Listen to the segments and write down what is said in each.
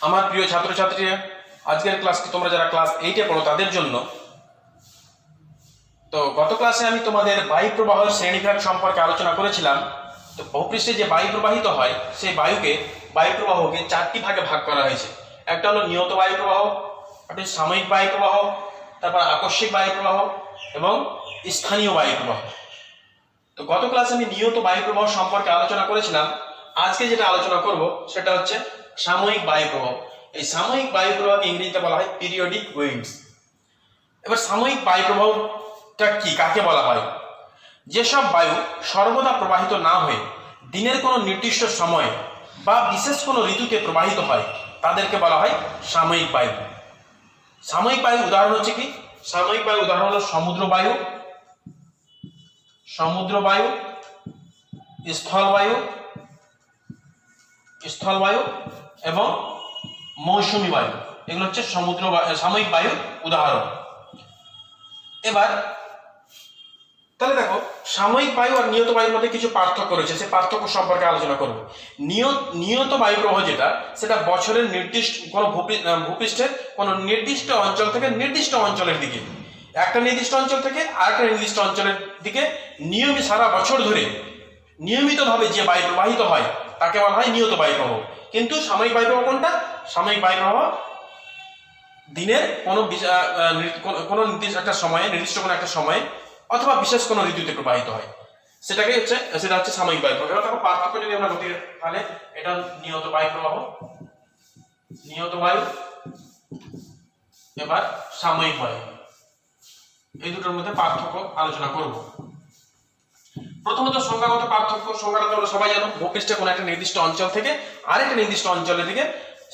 আমার প্রিয় ছাত্রছাত্রীরা, আজকের ক্লাসটি তোমরা যারা ক্লাস 8-এ পড়ো তাদের জন্য। তো গত ক্লাসে আমি তোমাদের বায়ু প্রবাহের শ্রেণীবিভাগ সম্পর্কে আলোচনা করেছিলাম। তো ভূপৃষ্ঠে যে বায়ু প্রবাহিত হয় সেই বায়ু প্রবাহকে 4টি ভাগে ভাগ করা হয়েছে। একটা হলো নিয়ত বায়ু প্রবাহ, একটা সাময়িক বায়ু প্রবাহ, তারপর আকস্মিক বায়ু প্রবাহ এবং স্থানীয় বায়ু প্রবাহ। তো গত ক্লাসে আমি নিয়ত বায়ু প্রবাহ সম্পর্কে আলোচনা করেছিলাম। আজকে যেটা আলোচনা করব সেটা হচ্ছে সাময়িক বায়ু প্রবাহ। এই সাময়িক বায়ু প্রবাহকে ইংরেজিতে বলা হয় পিরিয়ডিক উইন্ডস। এবার সাময়িক বায়ু প্রবাহটা কি, কাকে বলা হয়? যেসব বায়ু সর্বদা প্রবাহিত না হয়ে দিনের কোনো নির্দিষ্ট সময়ে বা বিশেষ কোনো ঋতুতে প্রবাহিত হয় তাদেরকে বলা হয় সাময়িক বায়ু। সাময়িক বায়ু উদাহরণ হচ্ছে কি? সাময়িক বায়ু উদাহরণ হলো সমুদ্র বায়ু, স্থলবায়ু এবং মৌসুমী বায়ু। এগুলো হচ্ছে সাময়িক বায়ুর উদাহরণ। এবার তাহলে দেখো, সাময়িক বায়ু আর নিয়ত বায়ুর মধ্যে কিছু পার্থক্য রয়েছে, সেই পার্থক্য সম্পর্কে আলোচনা করব। নিয়ত বায়ু প্রবাহ যেটা, সেটা বছরের নির্দিষ্ট কোনো ভূপৃষ্ঠের কোনো নির্দিষ্ট অঞ্চল থেকে নির্দিষ্ট অঞ্চলের দিকে, একটা নির্দিষ্ট অঞ্চল থেকে আরেকটা নির্দিষ্ট অঞ্চলের দিকে সারা বছর ধরে নিয়মিতভাবে যে বায়ু প্রবাহিত হয় তাকে বলা হয় নিয়ত বায়ু প্রবাহ। কিন্তু সাময়িক বায়ু প্রবাহ কোনটা? সাময়িক বায়ু প্রবাহ দিনের কোনো নির্দিষ্ট একটা সময়ে অথবা বিশেষ কোনো ঋতুতে প্রবাহিত হয়, সেটা হচ্ছে সাময়িক বায়ু প্রবাহ। এবার পার্থক্য যদি আমরা বলি, তাহলে এটা নিয়ত বায়ু প্রবাহ, নিয়ত বায়ু, এবার সাময়িক বায়ু, এই দুটোর মধ্যে পার্থক্য আলোচনা করব। প্রথমত সংখ্যাগত পার্থক্য। সংখ্যাটা তোমরা সবাই জানো, ভূপৃষ্ঠে কোনো একটা নির্দিষ্ট অঞ্চল থেকে আরেকটা নির্দিষ্ট অঞ্চলের দিকে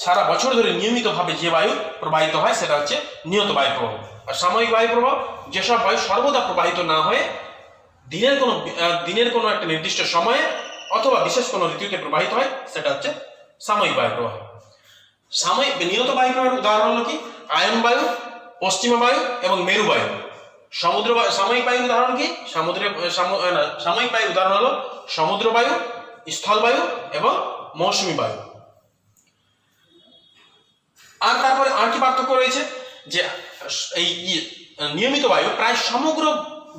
সারা বছর ধরে নিয়মিতভাবে যে বায়ু প্রবাহিত হয় সেটা হচ্ছে নিয়ত বায়ু প্রবাহ। আর সাময়িক বায়ু প্রবাহ যেসব বায়ু সর্বদা প্রবাহিত না হয়ে দিনের কোনো একটা নির্দিষ্ট সময়ে অথবা বিশেষ কোনো ঋতুতে প্রবাহিত হয় সেটা হচ্ছে সাময়িক বায়ু প্রবাহ। নিয়ত বায়ু প্রবাহের উদাহরণ হলো কি? আয়ন বায়ু, পশ্চিমা বায়ু এবং মেরু বায়ু। সাময়িক বায়ুর উদাহরণ কি? সাময়িক বায়ুর উদাহরণ হলো সমুদ্র বায়ু, স্থল বায়ু এবং মৌসুমী বায়ু। আর তারপরে আর কি পার্থক্য রয়েছে, যে এই নিয়মিত বায়ু প্রায় সমগ্র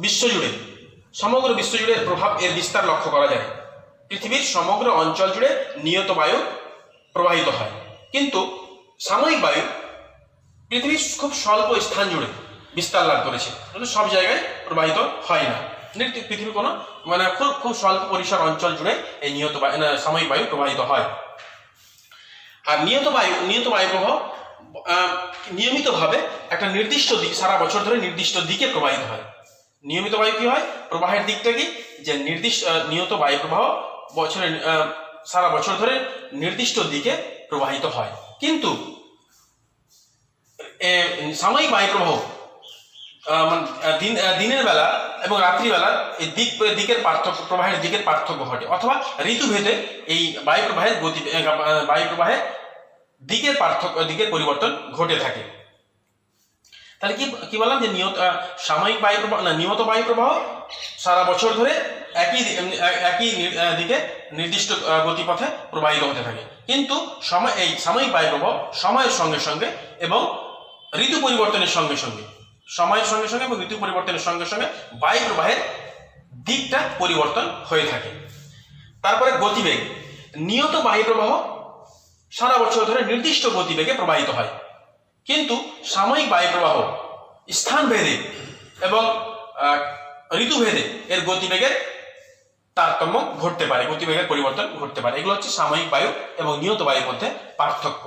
বিশ্ব জুড়ে প্রভাব এর বিস্তার লক্ষ্য করা যায়। পৃথিবীর সমগ্র অঞ্চল জুড়ে নিয়ত বায়ু প্রবাহিত হয়, কিন্তু সাময়িক বায়ু পৃথিবীর খুব স্বল্প স্থান জুড়ে বিস্তার লাভ করেছে, কিন্তু সব জায়গায় প্রবাহিত হয় না। পৃথিবীর কোনো খুব স্বল্প পরিসর অঞ্চল জুড়ে এই সাময়িক বায়ু প্রবাহিত হয়। আর নিয়ত বায়ু প্রবাহ নিয়মিতভাবে একটা নির্দিষ্ট দিক, সারা বছর ধরে নির্দিষ্ট দিকে প্রবাহিত হয়। নিয়মিত বায়ু কি হয়? প্রবাহের দিকটা কি, যে নিয়ত বায়ু প্রবাহ সারা বছর ধরে নির্দিষ্ট দিকে প্রবাহিত হয়। কিন্তু সাময়িক বায়ু প্রবাহ দিনের বেলা এবং রাত্রিবেলা এই প্রবাহের দিকের পার্থক্য ঘটে, অথবা ঋতুভেদে এই বায়ু প্রবাহের দিকের পরিবর্তন ঘটে থাকে। তাহলে কি বললাম, যে নিয়ত বায়ু প্রবাহ সারা বছর ধরে একই দিকে নির্দিষ্ট গতিপথে প্রবাহিত হতে থাকে, কিন্তু এই সাময়িক বায়ু প্রবাহ সময়ের সঙ্গে সঙ্গে এবং ঋতু পরিবর্তনের সঙ্গে সঙ্গে বায়ু প্রবাহের দিকটা পরিবর্তন হয়ে থাকে। তারপরে গতিবেগ। নিয়ত বায়ু প্রবাহ সারা বছর ধরে নির্দিষ্ট গতিবেগে প্রবাহিত হয়, কিন্তু সাময়িক বায়ু প্রবাহ স্থানভেদে এবং ঋতুভেদে এর গতিবেগের তারতম্য ঘটতে পারে, গতিবেগের পরিবর্তন ঘটতে পারে। এগুলো হচ্ছে সাময়িক বায়ু এবং নিয়ত বায়ুর মধ্যে পার্থক্য।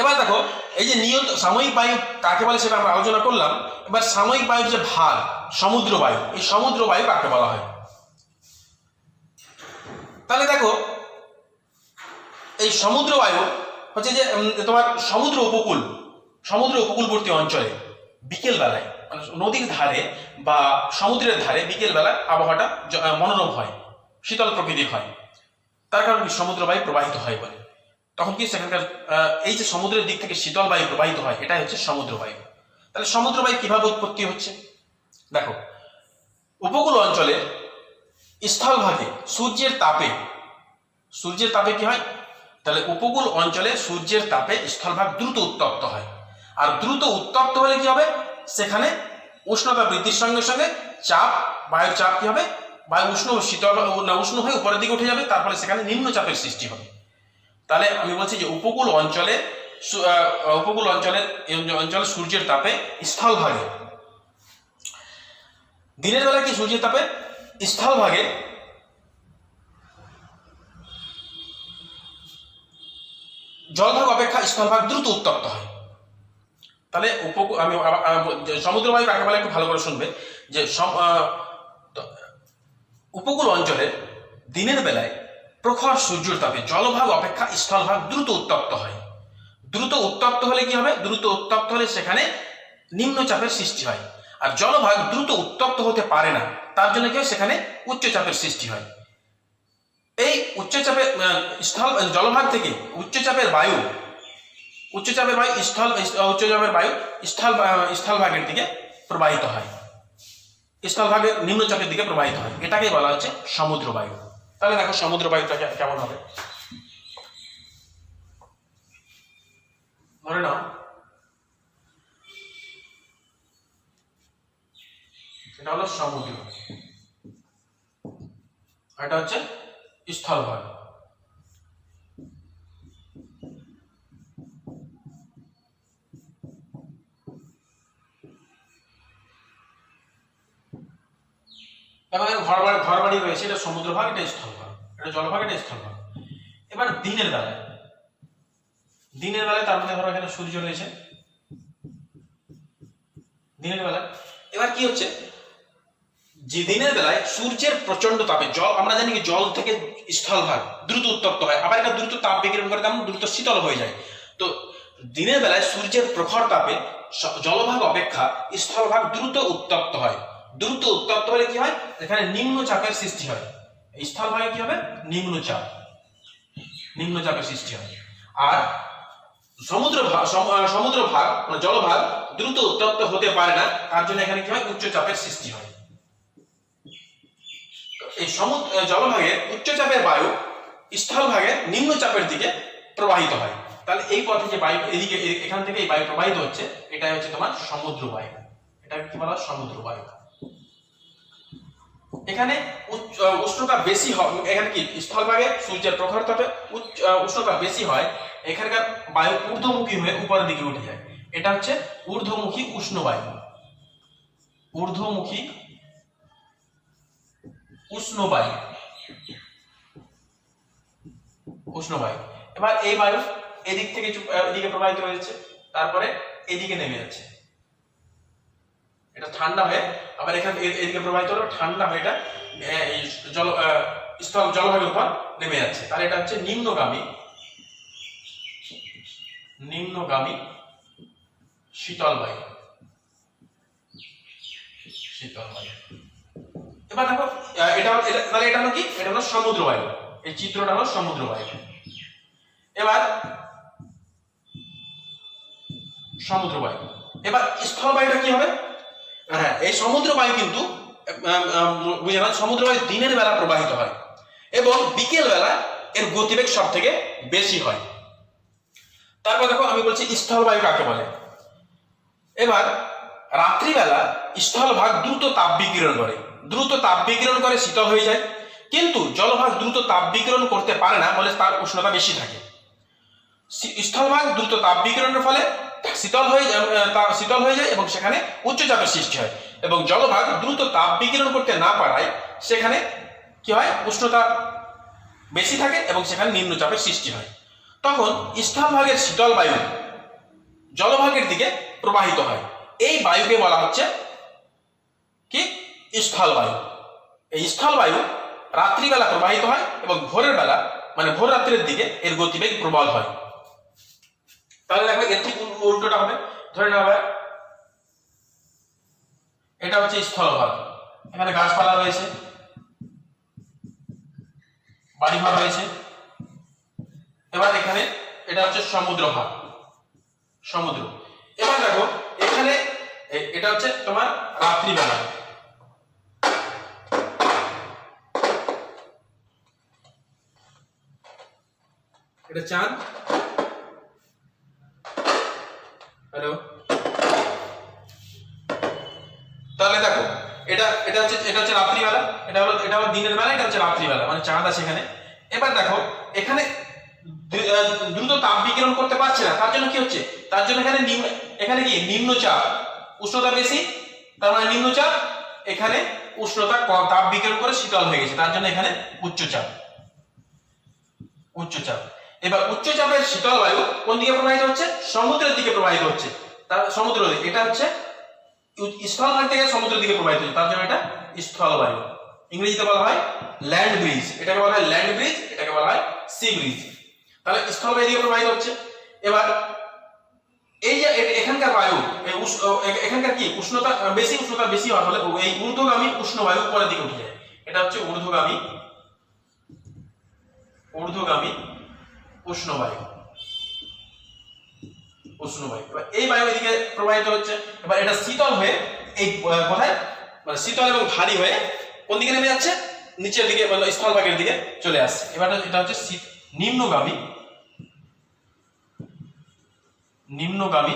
এবার দেখো, এই যে সাময়িক বায়ু কাকে বলে সেটা আমরা আলোচনা করলাম। এবার সাময়িক বায়ুর যে ভাগ, সমুদ্র বায়ু, এই সমুদ্র বায়ু কাকে বলা হয়? তাহলে দেখো, এই সমুদ্র বায়ু হচ্ছে যে তোমার সমুদ্র উপকূলবর্তী অঞ্চলে বিকেল বেলায়, নদীর ধারে বা সমুদ্রের ধারে বিকেল বেলায় আবহাওয়াটা মনোরম হয়, শীতল প্রকৃতির হয়। তার কারণ কি? সমুদ্র বায়ু প্রবাহিত হয় বলে। তখন কি সেখানকার এই যে সমুদ্রের দিক থেকে শীতল বায়ু প্রবাহিত হয়, এটাই হচ্ছে সমুদ্র বায়ু। তাহলে সমুদ্র বায়ু কিভাবে উৎপত্তি হচ্ছে? দেখো, উপকূল অঞ্চলে স্থলভাগে সূর্যের তাপে কি হয়? তাহলে উপকূল অঞ্চলে সূর্যের তাপে স্থলভাগ দ্রুত উত্তপ্ত হয়, আর দ্রুত উত্তপ্ত হলে কি হবে, সেখানে উষ্ণতা বৃদ্ধির সঙ্গে সঙ্গে চাপ, বায়ুর চাপ কি হবে, বায়ু উষ্ণ শীতল উষ্ণ হয়ে উপরের দিকে উঠে যাবে, তারপরে সেখানে নিম্নচাপের সৃষ্টি হবে। তাহলে আমি বলছি যে উপকূল অঞ্চলের সূর্যের তাপে স্থলভাগে, দিনের বেলা কি সূর্যের তাপে স্থলভাগে জলভাগ অপেক্ষা স্থলভাগ দ্রুত উত্তপ্ত হয়। তাহলে আমি সমুদ্র বায়ু কাকে বলে একটু ভালো করে শুনবে, যে উপকূল অঞ্চলে দিনের বেলায় প্রখর সূর্যের তাপে জলভাগ অপেক্ষা স্থলভাগ দ্রুত উত্তপ্ত হয়। দ্রুত উত্তপ্ত হলে কি হবে, দ্রুত উত্তপ্ত হলে সেখানে নিম্নচাপের সৃষ্টি হয়, আর জলভাগ দ্রুত উত্তপ্ত হতে পারে না, তার জন্য কি হয়, সেখানে উচ্চচাপের সৃষ্টি হয়। এই উচ্চচাপের জলভাগ থেকে উচ্চচাপের বায়ু স্থলভাগের দিকে প্রবাহিত হয়, স্থলভাগের নিম্নচাপের দিকে প্রবাহিত হয়, এটাকেই বলা হচ্ছে সমুদ্র বায়ু। তাহলে দেখো সমুদ্র বায়ুটা কেমন হবে। ধরে নাও এটা হলো সমুদ্র, এটা হচ্ছে স্থলভাগ। এবং ঘর বাড়ি রয়েছে, এটা সমুদ্র ভাগ, এটা স্থলভাগ, এটা জলভাগ, এটা স্থলভাগ। এবার দিনের বেলায় তার মধ্যে ধরো এখানে সূর্য রয়েছে, দিনের বেলায় এবার কি হচ্ছে, যে দিনের বেলায় সূর্যের প্রচন্ড তাপে আমরা জানি কি জল থেকে স্থলভাগ দ্রুত উত্তপ্ত হয়, আবার এটা দ্রুত তাপ বিকিরণ করে তেমন দ্রুত শীতল হয়ে যায়। তো দিনের বেলায় সূর্যের প্রখর তাপে জলভাগ অপেক্ষা স্থলভাগ দ্রুত উত্তপ্ত হয়। দ্রুত উত্তপ্ত হলে কি হয়, এখানে নিম্নচাপের সৃষ্টি হয়। স্থলভাগে কি হবে, নিম্নচাপের সৃষ্টি হয়। আর সমুদ্র ভাগ জলভাগ দ্রুত উত্তপ্ত হতে পারে না, তার জন্য এখানে কি হয়, উচ্চচাপের সৃষ্টি হয়। এই জলভাগের উচ্চচাপের বায়ু স্থলভাগের নিম্নচাপের দিকে প্রবাহিত হয়। তাহলে এই পথে যে বায়ু এদিকে এখান থেকে এই বায়ু প্রবাহিত হচ্ছে, এটাই হচ্ছে তোমার সমুদ্র বায়ু। এটা কি বলা হয়, সমুদ্র বায়ু। এখানে উষ্ণতা বেশি হয়, এখানে কি স্থলভাগে সূর্যের প্রখর তাপে উষ্ণতা বেশি হয়, এখানকার বায়ু ঊর্ধ্বমুখী হয়ে উপরের দিকে উঠে যায়, এটা হচ্ছে ঊর্ধ্বমুখী উষ্ণ বায়ু। ঊর্ধ্বমুখী উষ্ণ বায়ু। এবার এই বায়ু এদিক থেকে এদিকে প্রবাহিত হয়েছে, তারপরে এদিকে নেমে যাচ্ছে, এটা ঠান্ডা হয়ে আবার এখানে এদিকে প্রবাহিত হলো, ঠান্ডা হয়ে এটা জলভাগের উপর নেমে যাচ্ছে। তাহলে এটা হচ্ছে নিম্নগামী শীতল বায়ু। এবার দেখো তাহলে এটা হলো কি, এটা হলো সমুদ্র বায়ু। এই চিত্রটা হলো সমুদ্র বায়ু। এবার স্থল বায়ুটা কি হবে, হ্যাঁ এই সমুদ্র বায়ু কিন্তু বুঝে না, সমুদ্র বায়ু দিনের বেলা প্রবাহিত হয় এবং বিকেল বেলা এর গতিবেগ সব থেকে বেশি হয়। তারপর দেখো আমি বলছি স্থল বায়ু কাকে বলে। এবার রাত্রিবেলা স্থলভাগ দ্রুত তাপ বিকিরণ করে শীতল হয়ে যায়, কিন্তু জলভাগ দ্রুত তাপ বিকিরণ করতে পারে না বলে তার উষ্ণতা বেশি থাকে। স্থলভাগ দ্রুত তাপ বিকিরণের ফলে শীতল হয়ে যায় এবং সেখানে উচ্চচাপের সৃষ্টি হয়, এবং জলভাগ দ্রুত তাপ বিকিরণ করতে না পারায় সেখানে কি হয়, উষ্ণতা বেশি থাকে এবং সেখানে নিম্নচাপের সৃষ্টি হয়। তখন স্থলভাগের শীতল বায়ু জলভাগের দিকে প্রবাহিত হয়, এই বায়ুকে বলা হচ্ছে কি, স্থল বায়ু। এই স্থল বায়ু রাত্রিবেলা প্রবাহিত হয় এবং ভোরের বেলা মানে ভোর রাত্রের দিকে এর গতিবেগ প্রবল হয়। তাহলে দেখো এর ঠিক উল্টোটা হবে, ধরে নেওয়া হয় এটা হচ্ছে স্থলভাগ, এখানে গাছপালা রয়েছে, বাড়িঘর রয়েছে। এবার এখানে এটা হচ্ছে সমুদ্র। এবার দেখো এখানে এটা হচ্ছে তোমার রাত্রিবেলা, এটা চাঁদ, হ্যালো, তাহলে দেখো এটা হচ্ছে রাত্রিবেলা, এটা হলো দিনের বেলা, এটা হচ্ছে রাত্রিবেলা, মানে চাঁদ আছে এখানে। এবার দেখো এখানে দ্রুত তাপ বিকিরণ করতে পারছে না, তার জন্য কি হচ্ছে, তার জন্য এখানে কি নিম্নচাপ, উষ্ণতা বেশি, তার মানে নিম্নচাপ, এখানে উষ্ণতা কম, তাপ বিকিরণ করে শীতল হয়ে গেছে, তার জন্য এখানে উচ্চচাপ। এবার উচ্চচাপের শীতল বায়ু কোন দিকে প্রবাহিত হচ্ছে, সমুদ্রের দিকে প্রবাহিত হচ্ছে, তার সমুদ্র দিকে, এটা হচ্ছে স্থলভাগ থেকে সমুদ্রের দিকে প্রবাহিত হচ্ছে, তার জন্য এটা স্থল বায়ু, ইংরেজিতে বলা হয় ল্যান্ড ব্রিজ, এটাকে বলা হয় ল্যান্ড ব্রিজ, এটাকে বলা হয় সি ব্রিজ। তাহলে স্থল বায়ু দিকে প্রবাহিত হচ্ছে। এবার এই যে এখানকার বায়ু, এখানকার কি উষ্ণতা বেশি হওয়ার ফলে এই ঊর্ধ্বগামী উষ্ণ বায়ু উপরের দিকে উঠে যায়, এটা হচ্ছে ঊর্ধ্বগামী উষ্ণ বায়ু। এবার এই বায়ু এদিকে প্রবাহিত হচ্ছে। এবার এটা শীতল হয়ে এই কোথায়, মানে শীতল এবং ভারী হয়ে কোন দিকে নেমে যাচ্ছে, নিচের দিকে, মানে স্থলভাগের দিকে চলে আসছে। এবার এটা হচ্ছে নিম্নগামী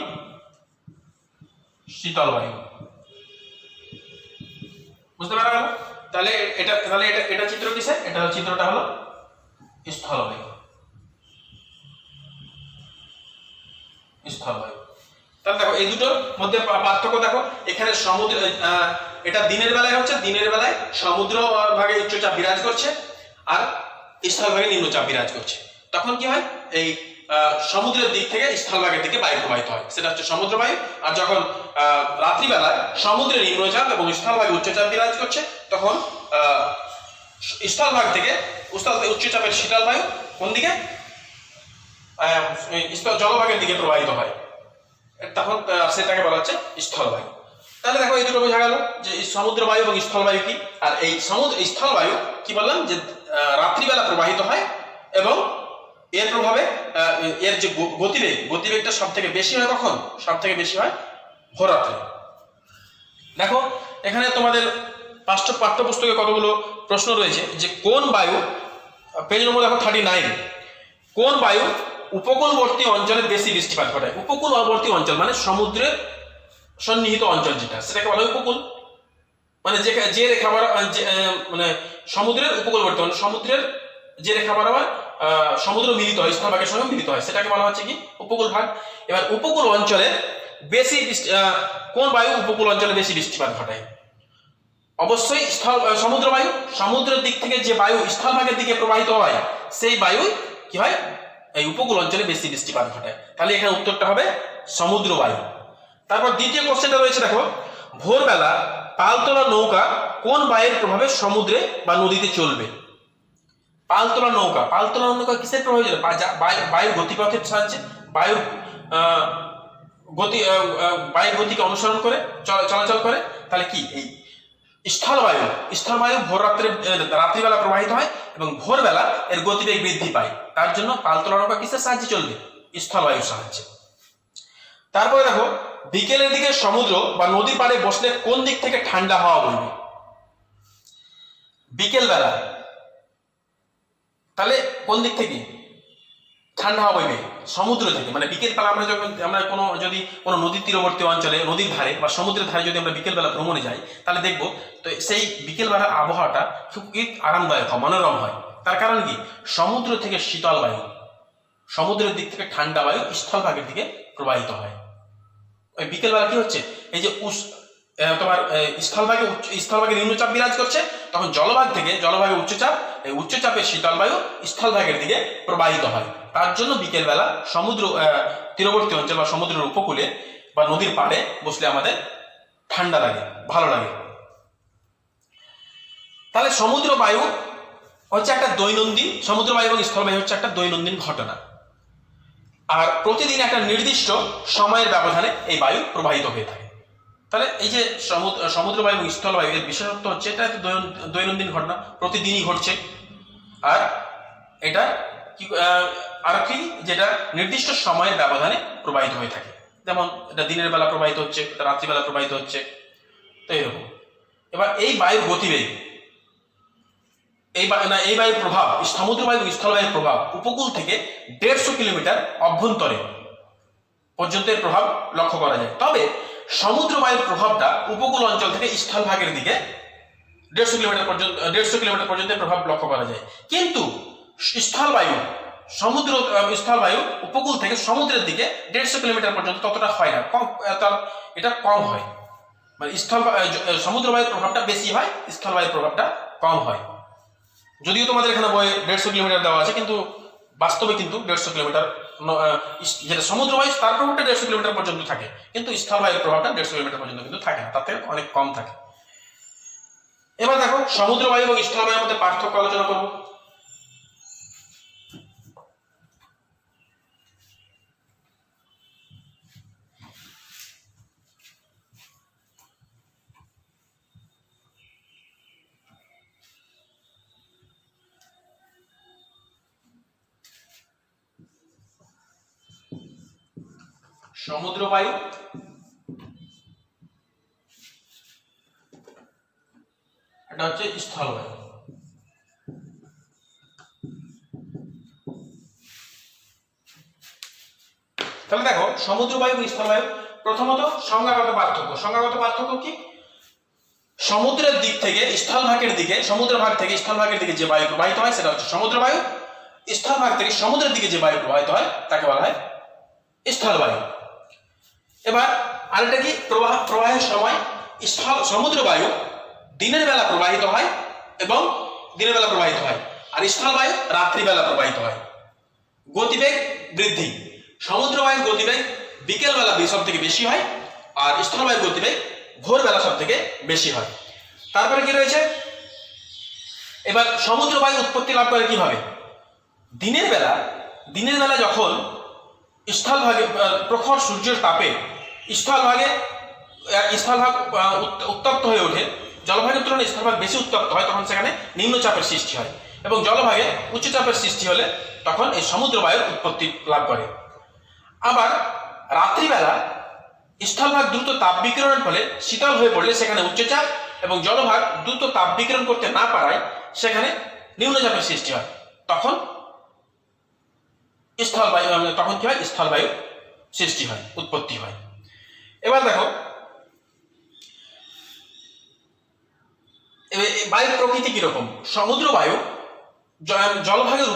শীতল বায়ু। বুঝতে পারা গেল? তাহলে এটা চিত্র কিসে, চিত্রটা হলো স্থলবায়ু। তাহলে দেখো এই দুটোর মধ্যে পার্থক্য দেখো, এখানে সমুদ্র, এটা দিনের বেলায় হচ্ছে, দিনের বেলায় সমুদ্র ভাগে উচ্চচাপ বিরাজ করছে আর স্থলভাগে নিম্নচাপ বিরাজ করছে। তখন কি হয়, এই সমুদ্রের দিক থেকে স্থলভাগের দিকে বায়ু প্রবাহিত হয়, সেটা হচ্ছে সমুদ্র বায়ু। আর যখন রাত্রিবেলায় সমুদ্রে নিম্নচাপ এবং স্থলভাগে উচ্চচাপ বিরাজ করছে, তখন স্থলভাগ থেকে উচ্চচাপের শীতল বায়ু কোন দিকে, জলভাগের দিকে প্রবাহিত হয়, তখন সেটাকে বলা হচ্ছে স্থলবায়ু। তাহলে দেখো এই দুটো বোঝা গেল যে সমুদ্র বায়ু এবং স্থলবায়ু কি। আর এই স্থলবায়ু কি বললাম, যে রাত্রিবেলা প্রবাহিত হয় এবং এর প্রভাবে এর যে গতিবেগটা সব থেকে বেশি হয় কখন, সব থেকে বেশি হয় ভোররাত্রে। দেখো এখানে তোমাদের পাঠ্যপুস্তকে কতগুলো প্রশ্ন রয়েছে, যে কোন বায়ু, পেজ নম্বর দেখো 39, কোন বায়ু উপকূলবর্তী অঞ্চলে বেশি বৃষ্টিপাত ঘটায়। উপকূলবর্তী অঞ্চল মানে সমুদ্রের সন্নিহিত অঞ্চল, যেটা সেটাকে বলা হয় উপকূল, মানে যে রেখা মানে সমুদ্রের উপকূলবর্তী, মানে সমুদ্রের যে রেখা বরাবর সমুদ্র মিলিত হয়, স্থলভাগের সঙ্গে মিলিত হয়, সেটাকে বলা হচ্ছে কি উপকূল ভাগ। এবার উপকূল অঞ্চলে বেশি কোন বায়ু উপকূল অঞ্চলে বেশি বৃষ্টিপাত ঘটায়, অবশ্যই সমুদ্র বায়ু। সমুদ্রের দিক থেকে যে বায়ু স্থলভাগের দিকে প্রবাহিত হয়, সেই বায়ু কি হয়, এই উপকূল অঞ্চলে বেশি বৃষ্টিপাত ঘটায়। তাহলে এখানে উত্তরটা হবে সমুদ্র বায়ু। তারপর দ্বিতীয় কোশ্চেনটা রয়েছে, দেখো ভোরবেলা পালতোলা নৌকা কোন বায়ুর প্রভাবে সমুদ্রে বা নদীতে চলবে। পালতোলা নৌকা কিসের প্রভাবে চলে, বায়ুর গতিপথের সাহায্যে, বায়ুর গতিকে অনুসরণ করে চলাচল করে। তাহলে কি এই স্থলবায়ু রাত্রিবেলা প্রবাহিত হয় এবং ভোরবেলা এর গতিবেগ বৃদ্ধি পায়, তার জন্য পালতোলা নৌকা কিসের সাহায্যে চলবে, স্থলবায়ুর সাহায্যে। তারপরে দেখো বিকেলের দিকে সমুদ্র বা নদীর পাড়ে বসলে কোন দিক থেকে ঠান্ডা হাওয়া বইবে। বিকেল বেলা তাহলে কোন দিক থেকে ঠান্ডা হাওয়া বইবে, সমুদ্র থেকে। মানে বিকেল বেলা আমরা যদি কোনো নদীর তীরবর্তী অঞ্চলে, নদীর ধারে বা সমুদ্রের ধারে যদি আমরা বিকেল বেলা ভ্রমণে যাই, তাহলে দেখবো তো সেই বিকেল বেলার আবহাওয়াটা খুব আরামদায়ক হয়, মনোরম হয়। তার কারণ কি, সমুদ্র থেকে শীতল বায়ু, সমুদ্রের দিক থেকে ঠান্ডা বায়ু স্থলভাগের দিকে প্রবাহিত হয়। ওই বিকেল বেলা কি হচ্ছে, এই যে তোমার স্থলভাগে নিম্নচাপ বিরাজ করছে, তখন জলভাগে উচ্চচাপ, এই উচ্চচাপের শীতল বায়ু স্থলভাগের দিকে প্রবাহিত হয়। তার জন্য বিকেল বেলা সমুদ্র তীরবর্তী অঞ্চল বা সমুদ্রের উপকূলে বা নদীর পাড়ে বসলে আমাদের ঠান্ডা লাগে, ভালো লাগে। তাহলে সমুদ্র বায়ু হচ্ছে একটা দৈনন্দিন, সমুদ্র বায়ু এবং স্থলবায়ু হচ্ছে একটা দৈনন্দিন ঘটনা, আর প্রতিদিন একটা নির্দিষ্ট সময়ের ব্যবধানে এই বায়ু প্রবাহিত হয়ে থাকে। তাহলে এই যে সমুদ্র বায়ু এবং স্থলবায়ু, এর বিশেষত্ব হচ্ছে এটা দৈনন্দিন ঘটনা, প্রতিদিনই ঘটছে। আর এটা কি যেটা নির্দিষ্ট সময়ের ব্যবধানে প্রবাহিত হয়ে থাকে, যেমন এটা দিনের বেলা প্রবাহিত হচ্ছে, রাত্রিবেলা প্রবাহিত হচ্ছে, তো এরকম। এবার এই বায়ুর গতিবেগ, এই বায়ুর প্রভাব, সমুদ্র বায়ু স্থল বায়ুর প্রভাব উপকূল থেকে 150 কিলোমিটার অভ্যন্তরে পর্যন্ত এর প্রভাব লক্ষ্য করা যায়। তবে সমুদ্র বায়ুর প্রভাবটা উপকূল অঞ্চল থেকে স্থলভাগের দিকে 150 কিলোমিটার পর্যন্ত প্রভাব লক্ষ্য করা যায়। কিন্তু স্থলবায়ু স্থলবায়ু উপকূল থেকে সমুদ্রের দিকে 150 কিলোমিটার পর্যন্ত ততটা হয় না, কম, এটা কম হয়। মানে সমুদ্র বায়ুর প্রভাবটা বেশি হয়, স্থলবায়ুর প্রভাবটা কম হয়। যদিও তোমাদের এখানে বইয়ে 150 কিলোমিটার দেওয়া আছে, কিন্তু বাস্তবে কিন্তু 150 কিলোমিটার, যেটা সমুদ্র বায়ু তার প্রভাবটা 150 কিলোমিটার পর্যন্ত থাকে, কিন্তু স্থলবায়ুর প্রভাবটা 150 কিলোমিটার পর্যন্ত কিন্তু থাকে না, তাতে অনেক কম থাকে। এবার দেখো সমুদ্র বায়ু এবং স্থলবায়ুর মধ্যে পার্থক্য আলোচনা করব। সমুদ্র বায়ু এটা হচ্ছে স্থলবায়ু। তাহলে দেখো সমুদ্র বায়ু এবং স্থলবায়ু, প্রথমত সংজ্ঞাগত পার্থক্য কি? সমুদ্রের দিক থেকে স্থলভাগের দিকে, সমুদ্র ভাগ থেকে স্থলভাগের দিকে যে বায়ু প্রবাহিত হয় সেটা হচ্ছে সমুদ্র বায়ু। স্থলভাগ থেকে সমুদ্রের দিকে যে বায়ু প্রবাহিত হয় তাকে বলা হয় স্থলবায়ু। এবার আরেকটা কি, প্রবাহের সময় সমুদ্র বায়ু দিনের বেলা প্রবাহিত হয় এবং আর স্থলবায়ু রাত্রিবেলা প্রবাহিত হয়। গতিবেগ বৃদ্ধি, সমুদ্র বায়ুর গতিবেগ বিকেল বেলা সব থেকে বেশি হয়, আর স্থলবায়ুর গতিবেগ ভোরবেলা সব থেকে বেশি হয়। তারপরে কি রয়েছে, এবার সমুদ্র বায়ু উৎপত্তি লাভ করে কিভাবে? দিনের বেলা যখন স্থলভাগে প্রখর সূর্যের তাপে স্থলভাগ উত্তপ্ত হয়ে ওঠে, জলভাগের তুলনায় স্থলভাগ বেশি উত্তপ্ত হয়, তখন সেখানে নিম্নচাপের সৃষ্টি হয়, এবং জলভাগে উচ্চচাপের সৃষ্টি হলে তখন এই সমুদ্র বায়ুর উৎপত্তি লাভ করে। আবার রাত্রিবেলা স্থলভাগ দ্রুত তাপ বিকিরণের ফলে শীতল হয়ে পড়লে সেখানে উচ্চচাপ, এবং জলভাগ দ্রুত তাপ বিকিরণ করতে না পারায় সেখানে নিম্নচাপের সৃষ্টি হয়, তখন কি হয়, স্থলবায়ু সৃষ্টি হয়, উৎপত্তি হয়। এবার দেখো বায়ুর প্রকৃতি কিরকম। সমুদ্র বায়ু জলভাগের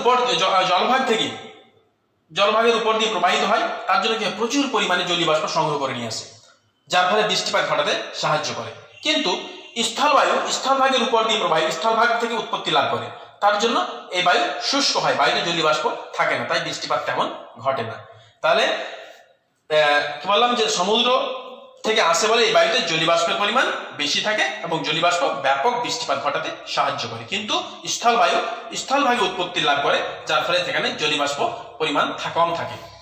উপর দিয়ে প্রবাহিত হয়, তার জন্য কি প্রচুর পরিমাণে জলীয় বাষ্প সংগ্রহ করে নিয়ে আসে, যার ফলে বৃষ্টিপাত ঘটাতে সাহায্য করে। কিন্তু স্থলবায়ু স্থলভাগের উপর দিয়ে স্থলভাগ থেকে উৎপত্তি লাভ করে, তার জন্য এই বায়ু শুষ্ক হয়, বায়ুতে জলীয় বাষ্প থাকে না, তাই বৃষ্টিপাত তেমন ঘটে না। তাহলে কি বললাম, যে সমুদ্র থেকে আসে বলে এই বায়ুতে জলীয় বাষ্পের পরিমাণ বেশি থাকে এবং জলীয় বাষ্প ব্যাপক বৃষ্টিপাত ঘটাতে সাহায্য করে। কিন্তু স্থলভাগে উৎপত্তি লাভ করে, যার ফলে সেখানে জলীয় বাষ্প পরিমাণ কম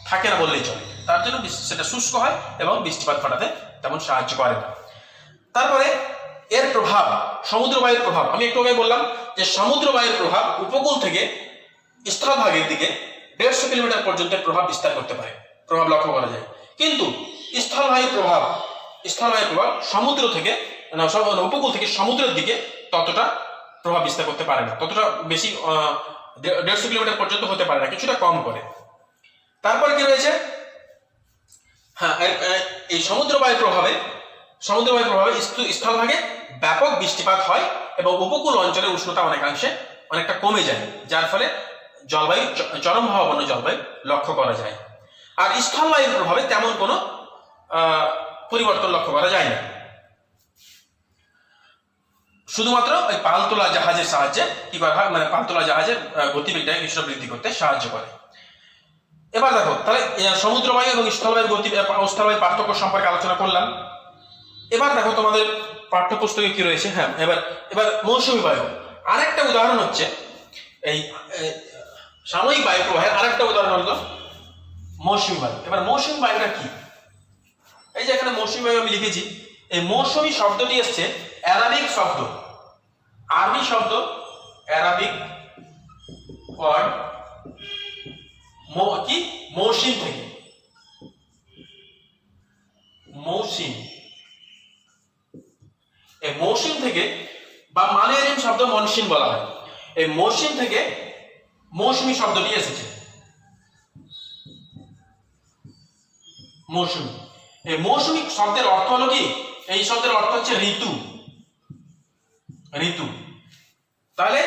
থাকে না বললেই চলে, তার জন্য সেটা শুষ্ক হয় এবং বৃষ্টিপাত ঘটাতে তেমন সাহায্য করে না। তারপরে এর প্রভাব, সমুদ্র বায়ুর প্রভাব, আমি একটু আগে বললাম যে সমুদ্র বায়ুর প্রভাব উপকূল থেকে স্থলভাগের দিকে 150 কিলোমিটার পর্যন্ত প্রভাব বিস্তার করতে পারে, প্রভাব লক্ষ্য করা যায়। কিন্তু স্থলবায়ুর প্রভাব সমুদ্র থেকে উপকূল থেকে সমুদ্রের দিকে ততটা প্রভাব বিস্তার করতে পারে না, ততটা বেশি 150 কিলোমিটার পর্যন্ত হতে পারে না, কিছুটা কম করে। তারপরে কি রয়েছে, হ্যাঁ, এই সমুদ্র বায়ুর প্রভাবে স্থলভাগে ব্যাপক বৃষ্টিপাত হয় এবং উপকূল অঞ্চলের উষ্ণতা অনেকটা কমে যায়, যার ফলে জলবায়ু চরম ভাবাপন্ন জলবায়ু লক্ষ্য করা যায়। আর স্থলবায়ুর প্রভাবে তেমন কোনো পরিবর্তন লক্ষ্য করা যায় না, শুধুমাত্র ওই পালতোলা জাহাজের সাহায্যে কি করা হয়, মানে পালতোলা জাহাজের গতিবেগটাকে কিছুটা বৃদ্ধি করতে সাহায্য করে। এবার দেখো, তাহলে সমুদ্র বায়ু এবং স্থলবায়ুর পার্থক্য সম্পর্কে আলোচনা করলাম। এবার দেখো তোমাদের পাঠ্যপুস্তকে কি রয়েছে। হ্যাঁ, এবার মৌসুমী বায়ু, আরেকটা উদাহরণ হচ্ছে এই সাময়িক বায়ু প্রবাহের আরেকটা উদাহরণ হলো মৌসুমী বায়ু। এবার মৌসুমী বায়ুটা কি, এই যে এখানে মৌসুমী বায়ু আমি লিখেছি, এই মৌসুমী শব্দটি এসছে অ্যারাবিক শব্দ, আরবি শব্দ, অ্যারাবিক ওয়ার্ড কি মৌসিম থেকে, মৌসিম থেকে বা মালয়ালিয়ান শব্দ মনসুন বলা হয়। এই মৌসুম থেকে মৌসুমী শব্দটি এসেছে। মৌসুমী, এই মৌসুমী শব্দের অর্থ হলো কি? এই শব্দের অর্থ হচ্ছে ঋতু। ঋতু। তাহলে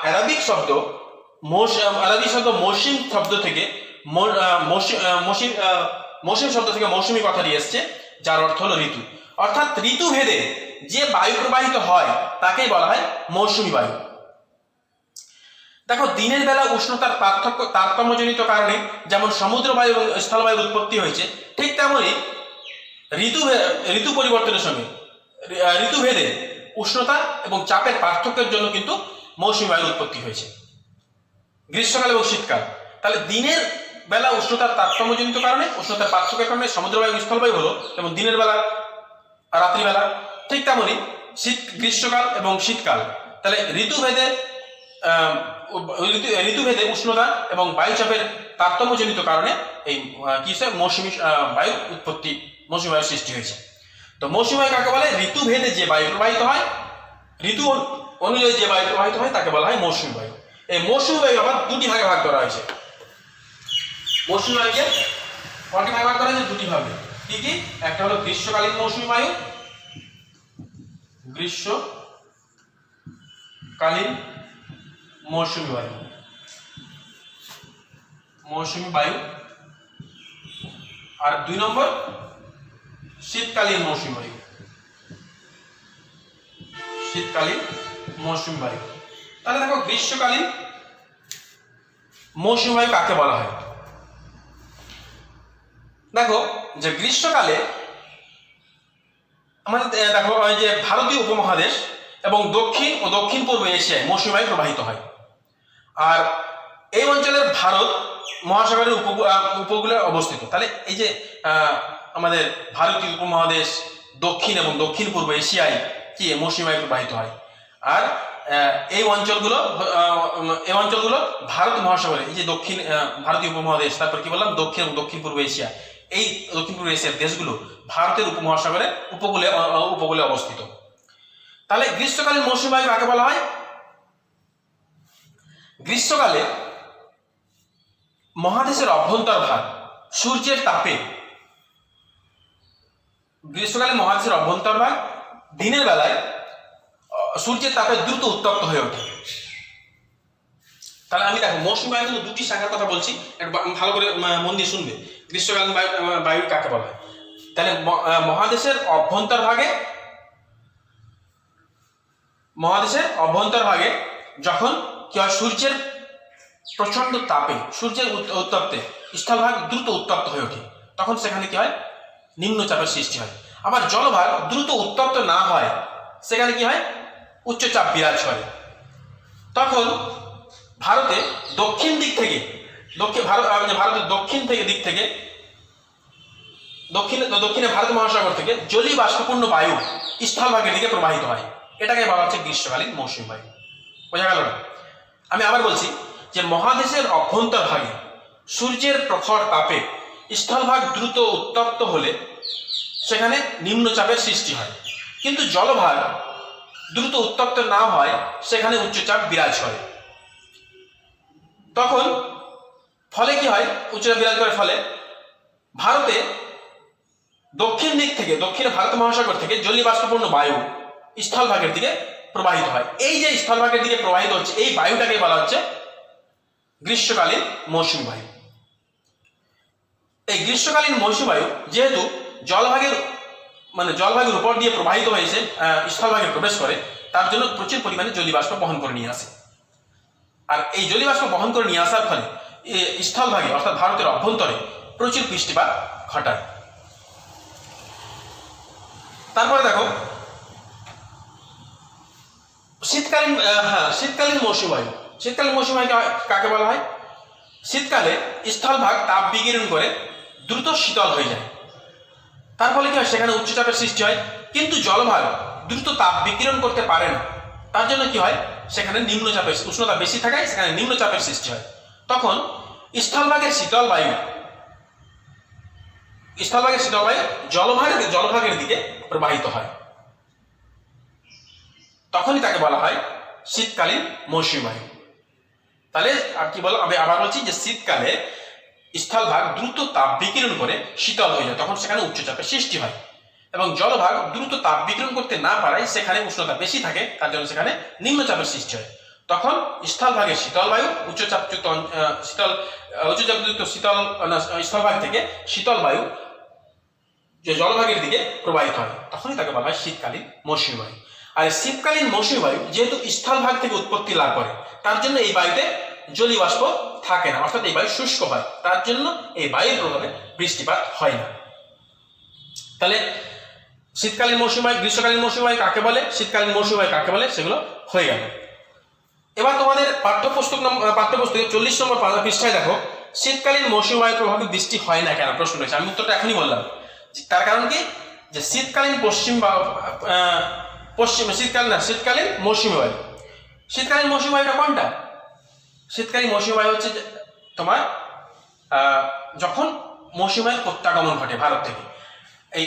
আরবিক শব্দ মৌসুম শব্দ থেকে মৌসুম শব্দ থেকে মৌসুমী কথাটি এসছে, যার অর্থ হলো ঋতু। অর্থাৎ ঋতু ভেদে যে বায়ু প্রবাহিত হয় তাকেই বলা হয় মৌসুমী বায়ু। দেখো, দিনের বেলা উষ্ণতার তারতম্যজনিত কারণে যেমন সমুদ্র বায়ু এবং স্থলবায়ুর উৎপত্তি হয়েছে, ঠিক তেমনি ঋতু পরিবর্তনের সঙ্গে ঋতুভেদে উষ্ণতা এবং চাপের পার্থক্যের জন্য কিন্তু মৌসুমী বায়ুর উৎপত্তি হয়েছে। গ্রীষ্মকাল এবং শীতকাল, তাহলে দিনের বেলা উষ্ণতার তারতম্যজনিত কারণে, উষ্ণতার পার্থক্যের কারণে সমুদ্র বায়ু স্থলবায়ু হলো, এবং দিনের বেলা রাত্রিবেলা। ঠিক তেমনি গ্রীষ্মকাল এবং শীতকাল, তাহলে ঋতুভেদে উষ্ণতা এবং বায়ুচাপের তারতম্যজনিত কারণে এই মৌসুমী বায়ু উৎপত্তি, মৌসুমী বায়ুর সৃষ্টি হয়েছে। তো মৌসুমী বায়ু কাকে বলে? ঋতুভেদে যে বায়ু প্রবাহিত হয়, ঋতু অনুযায়ী যে বায়ু প্রবাহিত হয় তাকে বলা হয় মৌসুমী বায়ু। এই মৌসুমী বায়ু আবার দুটি ভাগে ভাগ করা হয়েছে। মৌসুমী বায়ুকে কটি ভাগে ভাগ করা হয়েছে? দুটি ভাগে। কি কি? একটা হলো গ্রীষ্মকালীন মৌসুমী বায়ু, গ্রীষ্মকালীন মৌসুমী বায়ু, মৌসুমী বায়ু। আর 2 নম্বর শীতকালীন মৌসুমী বায়ু, শীতকালীন মৌসুমী বায়ু। তাহলে দেখো, গ্রীষ্মকালীন মৌসুমী বায়ু কাকে বলা হয়? দেখো, যে গ্রীষ্মকালে আমাদের দেখো যে ভারতীয় উপমহাদেশ এবং দক্ষিণ ও দক্ষিণ পূর্ব এশিয়ায় মৌসুমী বায়ু প্রবাহিত হয়। আর এই অঞ্চলের ভারত মহাসাগরের উপকূলে অবস্থিত। তাহলে এই যে আমাদের ভারতীয় উপমহাদেশ, দক্ষিণ এবং দক্ষিণ পূর্ব এশিয়ায় কি মৌসুমী বায়ু প্রবাহিত হয়। আর এই অঞ্চলগুলো ভারত মহাসাগরে, এই যে দক্ষিণ ভারতীয় উপমহাদেশ, তারপর কি বললাম দক্ষিণ এবং দক্ষিণ পূর্ব এশিয়া, এই দক্ষিণ পূর্ব এশিয়ার দেশগুলো ভারতের উপমহাসাগরের উপকূলে অবস্থিত। তাহলে গ্রীষ্মকালীন মৌসুমী বায়ু কাকে বলা হয়? গ্রীষ্মকালে মহাদেশের অভ্যন্তরভাগ সূর্যের তাপে, গ্রীষ্মকালে মহাদেশের অভ্যন্তরভাগ দিনের বেলায় সূর্যের তাপে দ্রুত উত্তপ্ত হয়ে ওঠে। তাহলে আমি দেখো, মৌসুমী বায়ু কিন্তু দুটি শাখার কথা বলছি, ভালো করে মন দিয়ে শুনবে। গ্রীষ্মকালীন বায়ু কাকে বলা হয়? তাহলে মহাদেশের অভ্যন্তরভাগে যখন কি হয়, সূর্যের প্রচন্ড তাপে, সূর্যের উত্তপ্তে স্থলভাগ দ্রুত উত্তপ্ত হয়ে ওঠে, তখন সেখানে কি হয়? নিম্নচাপের সৃষ্টি হয়। আবার জলভাগ দ্রুত উত্তপ্ত না হয়, সেখানে কি হয়? উচ্চচাপ বিরাজ করে। তখন ভারতে দক্ষিণ দিক থেকে, ভারতের দক্ষিণে ভারত মহাসাগর থেকে জলীয় বাষ্পপূর্ণ বায়ু স্থলভাগের দিকে প্রবাহিত হয়। এটাকে বলা হচ্ছে গ্রীষ্মকালীন মৌসুমী বায়ু। বোঝা গেল না? আমি আবার বলছি যে মহাদেশের অভ্যন্তরভাগে সূর্যের প্রখর তাপে স্থলভাগ দ্রুত উত্তপ্ত হলে সেখানে নিম্নচাপের সৃষ্টি হয়, কিন্তু জলভাগ দ্রুত উত্তপ্ত না হয়, সেখানে উচ্চচাপ বিরাজ করে। তখন ফলে কি হয়? উচ্চচাপ বিরাজ করার ফলে ভারতে দক্ষিণ দিক থেকে, দক্ষিণে ভারত মহাসাগর থেকে জলীয় বাষ্পপূর্ণ বায়ু স্থলভাগের দিকে প্রবাহিত হয়। এই যে স্থলভাগের দিকে প্রবাহিত হচ্ছে, এই বায়ুটাকে বলা হচ্ছে গ্রীষ্মকালীন মৌসুমী বায়ু। এই গ্রীষ্মকালীন মৌসুমী বায়ু যেহেতু জলভাগের উপর দিয়ে প্রবাহিত হয়েছে, স্থলভাগে প্রবেশ করে, তার জন্য প্রচুর পরিমাণে জলীয় বাষ্প বহন করে নিয়ে আসে। আর এই জলীয় বাষ্প বহন করে নিয়ে আসার ফলে স্থলভাগে অর্থাৎ ভারতের অভ্যন্তরে প্রচুর বৃষ্টিপাত ঘটায়। তারপরে দেখো, শীতকালীন মৌসুমী বায়ু। শীতকালীন মৌসুমী বায়ু কাকে বলা হয়? শীতকালে স্থলভাগ তাপ বিকিরণ করে দ্রুত শীতল হয়ে যায়। তার ফলে কি হয়? সেখানে উচ্চচাপের সৃষ্টি হয়, কিন্তু জলভাগ দ্রুত তাপ বিকিরণ করতে পারে না। তার জন্য কি হয়? সেখানে নিম্নচাপের, উষ্ণতা বেশি থাকায় সেখানে নিম্নচাপের সৃষ্টি হয়। তখন স্থলভাগের শীতল বায়ু জলভাগের দিকে প্রবাহিত হয়। তখনই তাকে বলা হয় শীতকালীন মৌসুমী বায়ু। তাহলে আর কি বলো, আমি আবার বলছি যে শীতকালে স্থলভাগ দ্রুত তাপ বিকিরণ করে শীতল হয়ে যায়, তখন সেখানে উচ্চচাপের সৃষ্টি হয়, এবং জলভাগ দ্রুত তাপ বিকিরণ করতে না পারায় সেখানে উষ্ণতা বেশি থাকে, তার জন্য সেখানে নিম্নচাপের সৃষ্টি হয়। তখন স্থলভাগে শীতল বায়ু উচ্চচাপযুক্ত শীতল স্থলভাগ থেকে শীতল বায়ু যে জলভাগের দিকে প্রবাহিত হয়, তখনই তাকে বলা হয় শীতকালীন মৌসুমী বায়ু। আর শীতকালীন মৌসুমী বায়ু যেহেতু স্থলভাগ থেকে উৎপত্তি লাভ করে, তার জন্য এই বায়ুতে জলীয় বাষ্প থাকে না, অর্থাৎ এই বায়ু শুষ্ক হয়, তার জন্য এই বায়ুর প্রভাবে বৃষ্টিপাত হয় না। তাহলে শীতকালীন মৌসুমী বায়ু, গ্রীষ্মকালীন মৌসুমী বায়ু কাকে বলে, শীতকালীন মৌসুমী বায়ু কাকে বলে, সেগুলো হয়ে গেল। এবার তোমাদের পাঠ্যপুস্তকে 40 নম্বর পৃষ্ঠায় দেখো, শীতকালীন মৌসুমী বায়ুর প্রভাবে বৃষ্টি হয় না কেন, প্রশ্ন রয়েছে। আমি উত্তরটা এখনই বললাম। তার কারণ কি, যে শীতকালীন শীতকালীন মৌসুমী বায়ু। শীতকালীন মৌসুমী বায়ুটা কোনটা? শীতকালীন মৌসুমী বায়ু হচ্ছে তোমার যখন মৌসুমী বায়ুর প্রত্যাগমন ঘটে ভারত থেকে। এই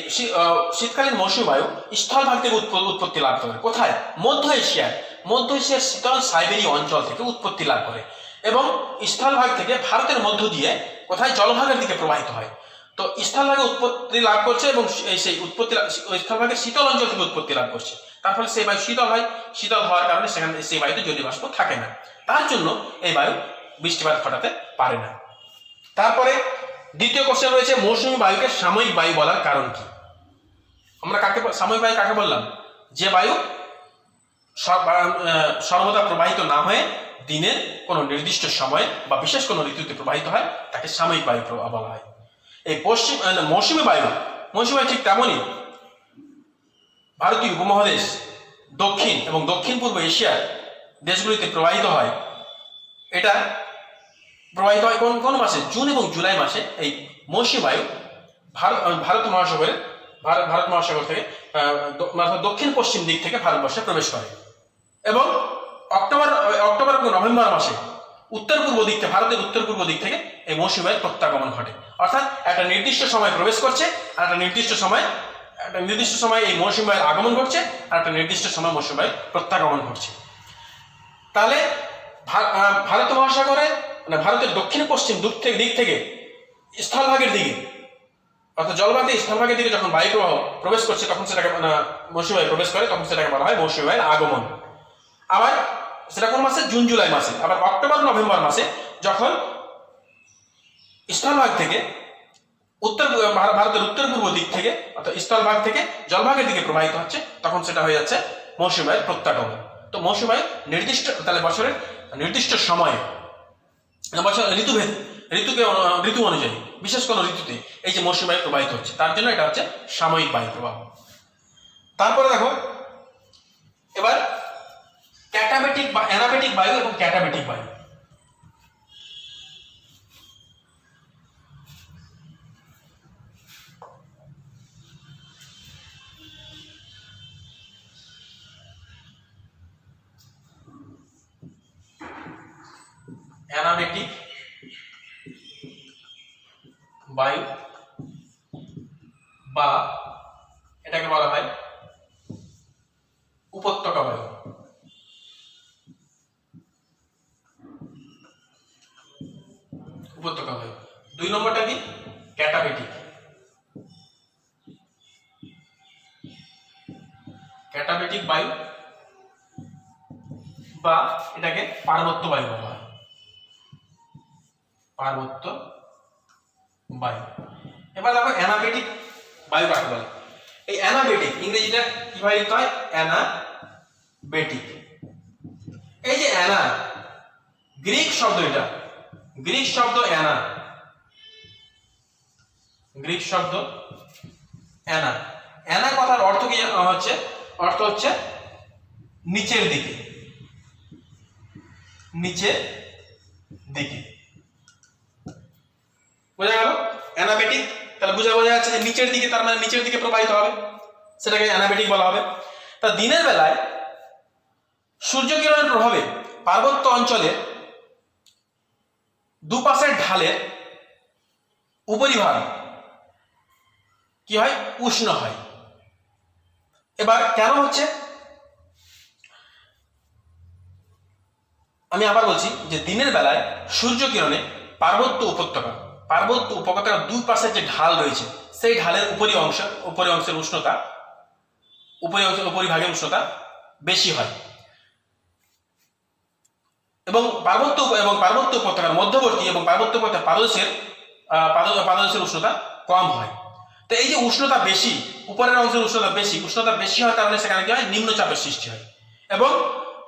শীতকালীন মৌসুমী বায়ু স্থলভাগ থেকে উৎপত্তি লাভ করে। কোথায়? মধ্য এশিয়ার শীতল সাইবেরীয় অঞ্চল থেকে উৎপত্তি লাভ করে, এবং স্থলভাগ থেকে ভারতের মধ্য দিয়ে কোথায় জলভাগের দিকে প্রবাহিত হয়। তো স্থলভাগে উৎপত্তি লাভ করছে, এবং সেই উৎপত্তি স্থলভাগের শীতল অঞ্চল থেকে উৎপত্তি লাভ করছে, তার ফলে সেই বায়ু শীতল হয়। শীতল হওয়ার কারণে সেখানে সেই বায়ুতে জলীয় বাষ্প থাকে না, তার জন্য এই বায়ু বৃষ্টিপাত ঘটাতে পারে না। তারপরে দ্বিতীয় কোশ্চেন রয়েছে, মৌসুমী বায়ুকে সাময়িক বায়ু বলার কারণ কি? আমরা সাময়িক বায়ু কাকে বললাম? যে বায়ু সর্বদা প্রবাহিত না হয়ে দিনের কোনো নির্দিষ্ট সময়ে বা বিশেষ কোনো ঋতুতে প্রবাহিত হয়, তাকে সাময়িক বায়ু বলা হয়। এই মৌসুমী বায়ু ঠিক তেমনই ভারতীয় উপমহাদেশ, দক্ষিণ এবং দক্ষিণ পূর্ব এশিয়ার দেশগুলিতে প্রবাহিত হয়। এটা প্রবাহিত হয় কোন মাসে? জুন এবং জুলাই মাসে এই মৌসুমী বায়ু ভারত মহাসাগর থেকে দক্ষিণ পশ্চিম দিক থেকে ভারতবর্ষে প্রবেশ করে, এবং অক্টোবর এবং নভেম্বর মাসে ভারতের উত্তর পূর্ব দিক থেকে এই মৌসুমী বায়ুর প্রত্যাগমন ঘটে। অর্থাৎ একটা নির্দিষ্ট সময় প্রবেশ করছে, আর একটা নির্দিষ্ট সময় এই মৌসুমী বায়ুর আগমন ঘটছে, আর একটা নির্দিষ্ট সময় মৌসুমী বায়ুর প্রত্যাগমন ঘটছে। তাহলে ভারত মহাসাগরে ভারতের দক্ষিণ পশ্চিম দিক থেকে স্থলভাগের দিকে, অর্থাৎ জলভাগ থেকে স্থলভাগের দিকে যখন বায়ু প্রবাহ প্রবেশ করছে, তখন সেটাকে মৌসুমী বায়ু প্রবেশ করে, তখন সেটাকে বলা হয় মৌসুমী বায়ুর আগমন। আবার সেটা কোন মাসে? জুন জুলাই মাসে। আবার অক্টোবর নভেম্বর মাসে যখন স্থলভাগ থেকে ভারতের উত্তর পূর্ব দিক থেকে, অর্থাৎ স্থলভাগ থেকে জলভাগের দিকে প্রবাহিত হচ্ছে, তখন সেটা হয়ে যাচ্ছে মৌসুমী বায়ুর প্রত্যাগমন। তো মৌসুমী বায়ু তাহলে বছরের নির্দিষ্ট সময়ে, ঋতু অনুযায়ী বিশেষ কোনো ঋতুতে এই যে মৌসুমী বায়ু প্রবাহিত হচ্ছে, তার জন্য এটা হচ্ছে সাময়িক বায়ু প্রবাহ। তারপরে দেখো এবার ক্যাটাবেটিক বা অ্যানাবেটিক বায়ু এবং ক্যাটাবেটিক বায়ু। অ্যানাবেটিক বায়ু বা এটাকে বলা হয় উপত্যকা বায়ু। উপত্যকা বায়ু। 2 নম্বরটা কি? ক্যাটাবেটিক। ক্যাটাবেটিক বায়ু বা এটাকে পার্বত্য বায়ু বলা হয়। পার্বত্য বায়ু। এবার দেখো অ্যানাবেটিক বায়ু কাকে বলে? এই অ্যানাবেটিক ইংরেজিটা কিভাবে লিখতে হয়? অ্যানাবেটিক। এই যে অ্যানা, গ্রিক শব্দ, এটা গ্রিক শব্দ অ্যানা, গ্রিক শব্দ অ্যানা। অ্যানা কথার অর্থ কি হচ্ছে? অর্থ হচ্ছে নিচের দিকে, নিচের দিকে। বোঝা গেল? অ্যানাবেটিক তাহলে বোঝা যাচ্ছে যে নিচের দিকে, তার মানে নিচের দিকে প্রবাহিত হবে, সেটাকে অ্যানাবেটিক বলা হবে। তা দিনের বেলায় সূর্যকিরণের প্রভাবে পার্বত্য অঞ্চলে দুপাশের ঢালের উপরিভাগ কি হয়? উষ্ণ হয়। এবার কেন হচ্ছে? আমি আবার বলছি যে দিনের বেলায় সূর্য কিরণে পার্বত্য উপত্যকার দুই পাশে যে ঢাল রয়েছে সেই ঢালের উপরি অংশের উষ্ণতা উপরিভাগের উষ্ণতা বেশি হয় এবং পার্বত্য উপত্যকার মধ্যবর্তী এবং পার্বত্য উপত্যকার পাদদেশের উষ্ণতা কম হয়। তো এই যে উষ্ণতা বেশি, উপরের অংশের উষ্ণতা বেশি হয় কারণে সেখানে কি হয়, নিম্নচাপের সৃষ্টি হয় এবং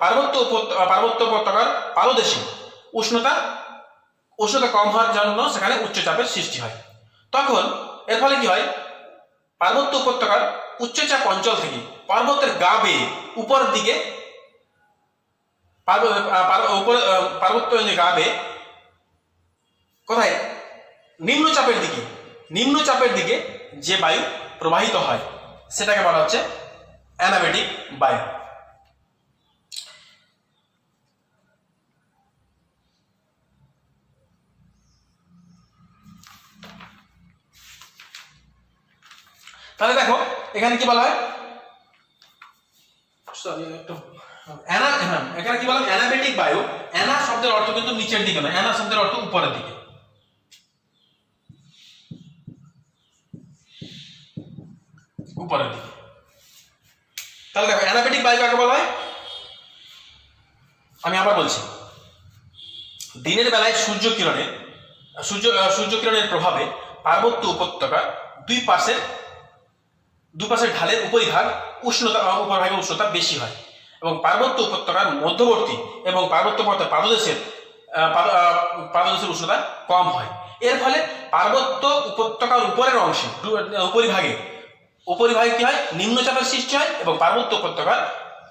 পার্বত্য উপত্যকার পাদদেশে উষ্ণতা কম হওয়ার জন্য সেখানে উচ্চচাপের সৃষ্টি হয়। তখন এর ফলে কি হয়, পার্বত্য উপত্যকার উচ্চচাপ অঞ্চল থেকে পর্বতের গা বেয়ে উপরের দিকে পার্বত্য গা বেয়ে কোথায়, নিম্নচাপের দিকে যে বায়ু প্রবাহিত হয় সেটাকে বলা হচ্ছে অ্যানাবেটিক বায়ু। তাহলে দেখো এখানে কি বলা হয়, এখানে কি বলা হয়, অ্যানাবেটিক বায়ু। অ্যানা শব্দের অর্থ কিন্তু নিচের দিকে নয়, অ্যানা শব্দের অর্থ উপরের দিকে। তাহলে দেখো অ্যানাবেটিক বায়ু কাকে বলা হয়, আমি আবার বলছি, দিনের বেলায় সূর্য কিরণের প্রভাবে পার্বত্য উপত্যকার দুই পাশের ঢালের উপরিভাগের উষ্ণতা বেশি হয় এবং পার্বত্য উপত্যকার মধ্যবর্তী এবং পার্বত্য পর্বতের পাদদেশের উষ্ণতা কম হয়। এর ফলে পার্বত্য উপত্যকার উপরের অংশে উপরিভাগে কি হয়, নিম্নচাপের সৃষ্টি হয় এবং পার্বত্য উপত্যকার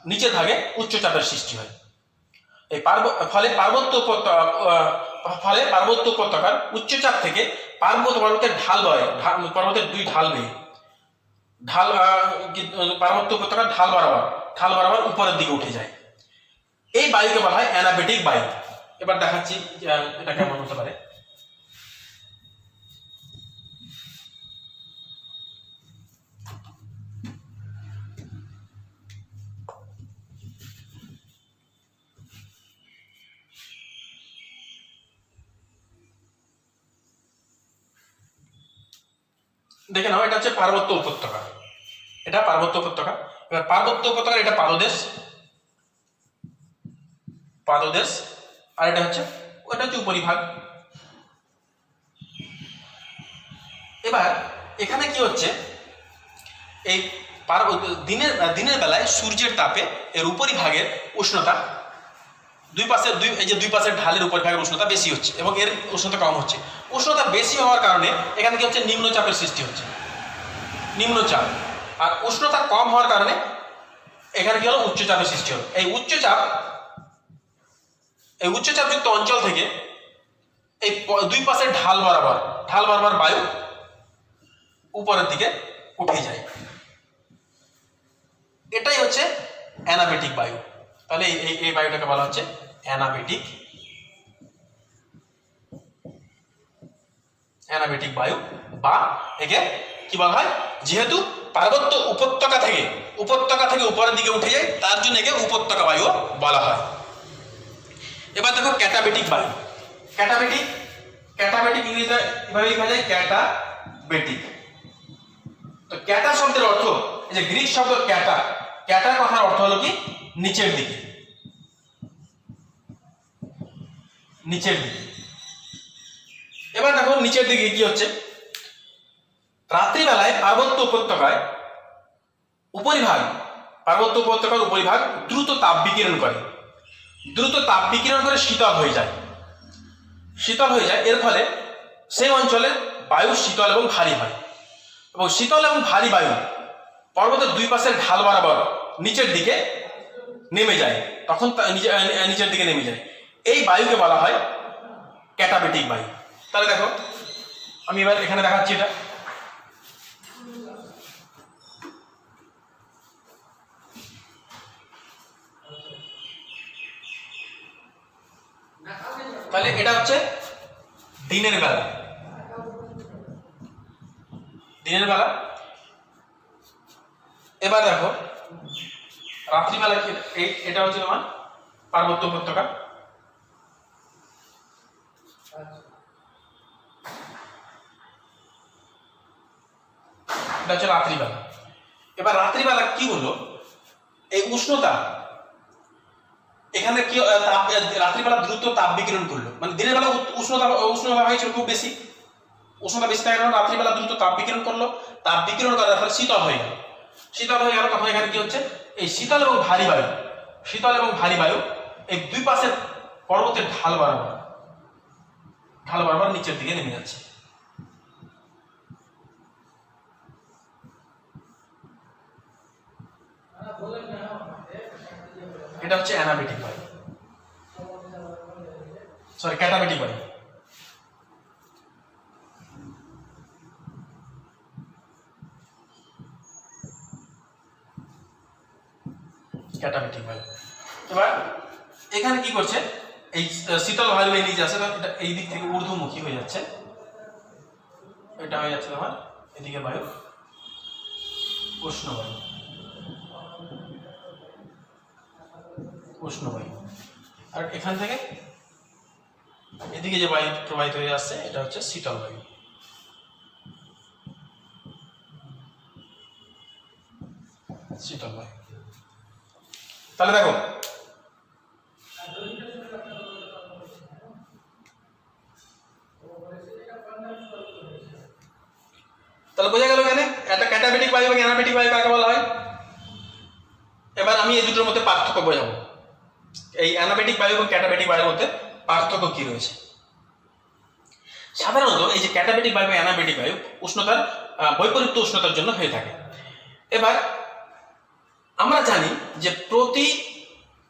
নিচের ভাগে উচ্চচাপের সৃষ্টি হয়। এই ফলে পার্বত্য উপত্যকার উচ্চচাপ থেকে পর্বতের দুই ঢাল বেয়ে পার্বত্য উপত্যকার ঢাল বরাবর উপরের দিকে উঠে যায়। এই বায়ুকে বলা হয় অ্যানাবেটিক বায়ু। এবার দেখাচ্ছি এটা কেমন হতে পারে। দেখে নাও, এটা হচ্ছে পার্বত্য উপত্যকা, এবার পার্বত্য উপত্যকার এটা পাদদেশ আর এটা হচ্ছে উপরিভাগ। এবার এখানে কি হচ্ছে, এই দিনের বেলায় সূর্যের তাপে এর উপরিভাগের উষ্ণতা দুই পাশের ঢালের উপরিভাগের উষ্ণতা বেশি হচ্ছে এবং এর উষ্ণতা কম হচ্ছে। উষ্ণতা বেশি হওয়ার কারণে এখানে কি হচ্ছে, নিম্নচাপের সৃষ্টি হচ্ছে, নিম্নচাপ। আর উষ্ণতা কম হওয়ার কারণে এখানে কি হলো, উচ্চচাপের সৃষ্টি হলো। এই উচ্চচাপযুক্ত অঞ্চল থেকে এই দুই পাশের ঢাল বরাবর বায়ু উপরের দিকে উঠে যায়। এটাই হচ্ছে অ্যানাবেটিক বায়ু। তাহলে এই বায়ুটাকে বলা হচ্ছে অ্যানাবেটিক বায়ু, বা একে কি বলা হয়, যেহেতু পার্বত্য উপত্যকা থেকে উপরের দিকে উঠে যায় তার জন্য একে উপত্যকা বায়ু বলা হয়। এবার দেখো ক্যাটাবেটিক বায়ু। ক্যাটাবেটিক ইংরেজিতে এভাবে লেখা যায়, ক্যাটাবেটিক। তো ক্যাটা শব্দের অর্থ, এই যে গ্রিক শব্দ ক্যাটার কথার অর্থ হলো কি, নিচের দিকে। এবার দেখো নিচের দিকে কি হচ্ছে, রাত্রিবেলায় পার্বত্য উপত্যকার উপরিভাগ দ্রুত তাপ বিকিরণ করে শীতল হয়ে যায়। এর ফলে সেই অঞ্চলের বায়ু শীতল এবং ভারী হয় এবং শীতল এবং ভারী বায়ু পর্বতের দুই পাশের ঢাল বরাবর নিচের দিকে নেমে যায়। তখন নিচের দিকে নেমে যায়, এই বায়ুকে বলা হয় ক্যাটাবেটিক বায়ু। তাহলে দেখো আমি এবার এখানে দেখাচ্ছি এটা। তাহলে এটা হচ্ছে দিনের বেলা। এবার দেখো রাত্রিবেলা, এটা হচ্ছে তোমার পার্বত্য উপত্যকা। এটা হচ্ছে রাত্রিবেলা। এবার রাত্রিবেলা কি হলো, এই উষ্ণতা এখানে কি রাত্রিবেলা দ্রুত তাপ বিকিরণ করলো, মানে দিনের বেলা উষ্ণতা হয়েছিল খুব বেশি, উষ্ণতা বেশি থাকার কারণে রাত্রিবেলা দ্রুত তাপ বিকিরণ করলো, তাপ বিকিরণ করার ফলে শীতল হয়ে গেল। তখন এখানে কি হচ্ছে, এই শীতল এবং ভারী বায়ু এই দুই পাশের পর্বতের ঢাল বরাবর নিচের দিকে নেমে যাচ্ছে। এটা হচ্ছে অ্যানাবেটিক বায়ু, সরি ক্যাটাবেটিক বায়ু। ক্যাটাবেটিক বায়ু। এবার এখানে কি করছে, এই শীতল বায়ু এই নিচে আছে, এটা এই দিক থেকে ঊর্ধ্বমুখী হয়ে যাচ্ছে, এটা হয়ে যাচ্ছে আমার এদিকে বায়ু উষ্ণ বায়ু। আর এখান থেকে এদিকে যে বায়ু প্রবাহিত হয়ে আসছে এটা হচ্ছে শীতল বায়ু। তাহলে দেখো তাহলে বোঝা গেল এখানে একটা ক্যাটাবেটিক বায়ু এবং অ্যানাবেটিক বায়ু কাকে বলা হয়। এবার আমি এই দুটোর মধ্যে পার্থক্য বোঝাবো, এই অ্যানাবেটিক বায়ু এবং ক্যাটাবেটিক বায়ুর মধ্যে পার্থক্য কি রয়েছে। সাধারণত এই যে ক্যাটাবেটিক বায়ু এবং অ্যানাবেটিক বায়ু উষ্ণতার বৈপরীত্য উষ্ণতার জন্য হয়ে থাকে। এবার আমরা জানি যে প্রতি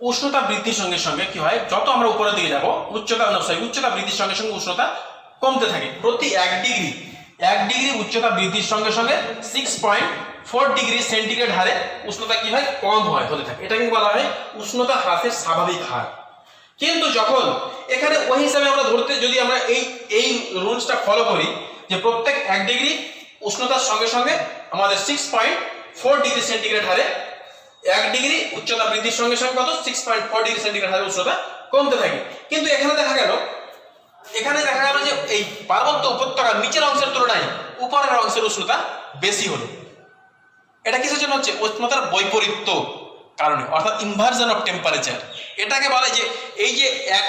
উষ্ণতা বৃদ্ধির সঙ্গে সঙ্গে কি হয়, যত আমরা উপরের দিকে যাব উচ্চতা বৃদ্ধির সঙ্গে সঙ্গে উষ্ণতা কমতে থাকে। প্রতি 1 ডিগ্রি উচ্চতা বৃদ্ধির সঙ্গে সঙ্গে 6.4 ডিগ্রি সেন্টিগ্রেড হারে উষ্ণতা কি হয়, কম হতে থাকে। এটাকে বলা হয় উষ্ণতা হ্রাসের স্বাভাবিক হার। কিন্তু যখন এখানে ওই হিসাবে আমরা যদি আমরা এই রুলসটা ফলো করি যে প্রত্যেক 1 ডিগ্রি উষ্ণতার সঙ্গে সঙ্গে আমাদের 6.4 ডিগ্রি সেন্টিগ্রেড হারে 1 ডিগ্রি উচ্চতা বৃদ্ধির সঙ্গে সঙ্গে কত 6.4 ডিগ্রি সেন্টিগ্রেড হারে উষ্ণতা কমতে থাকে। কিন্তু এখানে দেখা গেল যে এই পার্বত্য উপত্যকার নিচের অংশের তুলনায় উপরের অংশের উষ্ণতা বেশি হলো। এটা কিসের জন্য হচ্ছে, উষ্ণতার বৈপরীত্য কারণে, অর্থাৎ ইনভার্সন অফ টেম্পারেচার। এটাকে বলে যে এই যে 1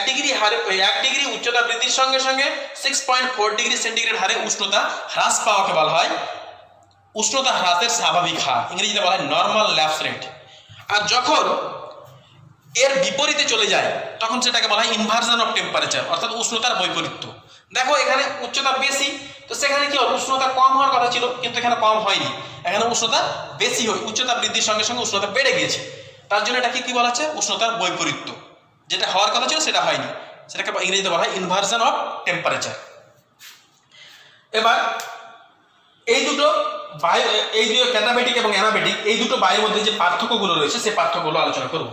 ডিগ্রি উচ্চতা বৃদ্ধির সঙ্গে সঙ্গে 6.4 ডিগ্রি সেন্টিগ্রেড হারে উষ্ণতা হ্রাস পাওয়াকে বলা হয় উষ্ণতা হ্রাসের স্বাভাবিক হার, ইংরেজিতে বলা হয় নরমাল ল্যাপস রেট। আর যখন এর বিপরীতে চলে যায় তখন সেটাকে বলা হয় ইনভার্সন অফ টেম্পারেচার, অর্থাৎ উষ্ণতার বৈপরীত্য। দেখো এখানে উচ্চতা বেশি, তো সেখানে কি হলো, উষ্ণতা কম হওয়ার কথা ছিল কিন্তু এখানে কম হয়নি, এখানে উষ্ণতা বেশি হয়, উচ্চতা বৃদ্ধির সঙ্গে সঙ্গে উষ্ণতা বেড়ে গিয়েছে। তার জন্য এটাকে কি বলা হচ্ছে, উষ্ণতার বৈপরীত্য। যেটা হওয়ার কথা ছিল সেটা হয়নি, সেটাকে ইংরেজিতে বলা হয় ইনভার্সন অফ টেম্পারেচার। এবার এই দুটো ক্যাটাবেটিক এবং অ্যানাবেটিক এই দুটো বায়ুর মধ্যে যে পার্থক্যগুলো রয়েছে সেই পার্থক্যগুলো আলোচনা করব।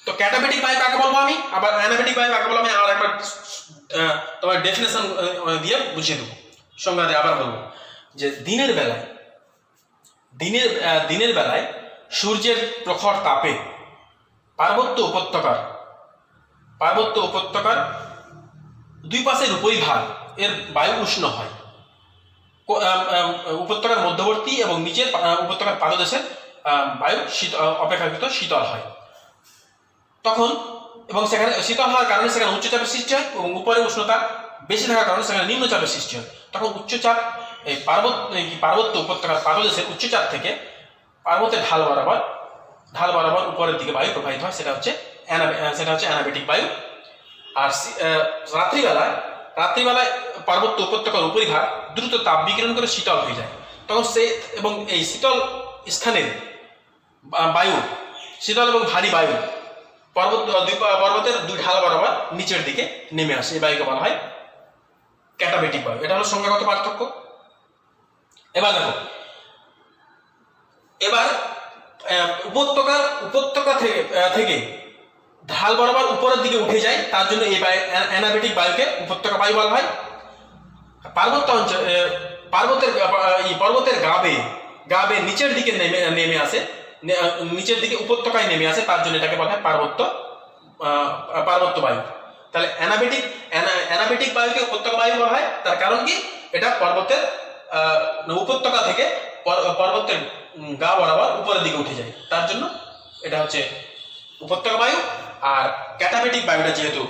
তো ক্যাটাবেটিক বায়ু কাকে বলবো আমি, আবার অ্যানাবেটিক বায়ু কাকে বলবো আমি আর একবার তোমার ডেফিনেশন দিয়ে বুঝিয়ে দেবো। সংজ্ঞা আবার বলবো যে দিনের বেলায় সূর্যের প্রখর তাপে পার্বত্য উপত্যকার দুই পাশের উপরিভাগ এর বায়ু উষ্ণ হয়। উপত্যকার মধ্যবর্তী এবং নিচের উপত্যকার পাদদেশের বায়ু অপেক্ষাকৃত শীতল হয় তখন, এবং সেখানে শীতল হওয়ার কারণে সেখানে উচ্চচাপের সৃষ্টি হয় এবং উপরে উষ্ণতা বেশি থাকার কারণে সেখানে নিম্নচাপের সৃষ্টি হয়। তখন উচ্চচাপ এই পার্বত্য উপত্যকার পাদদেশের উচ্চচাপ থেকে পার্বতের ঢাল বরাবর উপরের দিকে বায়ু প্রবাহিত হয়, সেটা হচ্ছে অ্যানাবেটিক বায়ু। আর রাত্রিবেলায় পার্বত্য উপত্যকার উপরিভাগ দ্রুত তাপ বিকিরণ করে শীতল হয়ে যায়, তখন এবং এই শীতল স্থানের বায়ু, শীতল এবং ভারী বায়ু পর্বতের দুই ঢাল বরাবর নিচের দিকে নেমে আসে, এই বায়ুকে বলা হয় ক্যাটাবেটিক বায়ু। এটা হলো সংজ্ঞাগত পার্থক্য। এবার দেখো, উপত্যকা থেকে ঢাল বরাবর উপরের দিকে উঠে যায়, তার জন্য এই অ্যানাবেটিক বায়ুকে উপত্যকা বায়ু বলা হয়। পর্বতের গাবে নিচের দিকে নেমে আসে, নিচের দিকে উপত্যকায় নেমে আসে, তার জন্য এটাকে বলা হয় পার্বত্য বায়ু। তাহলে অ্যানাবেটিক বায়ুকে উপত্যকা বায়ু বলা হয়। তার কারণ কি, এটা পর্বতের উপত্যকা থেকে পর্বতের গা বরাবর উপরের দিকে উঠে যায়, তার জন্য এটা হচ্ছে উপত্যকা বায়ু। আর ক্যাটাবেটিক বায়ুটা যেহেতু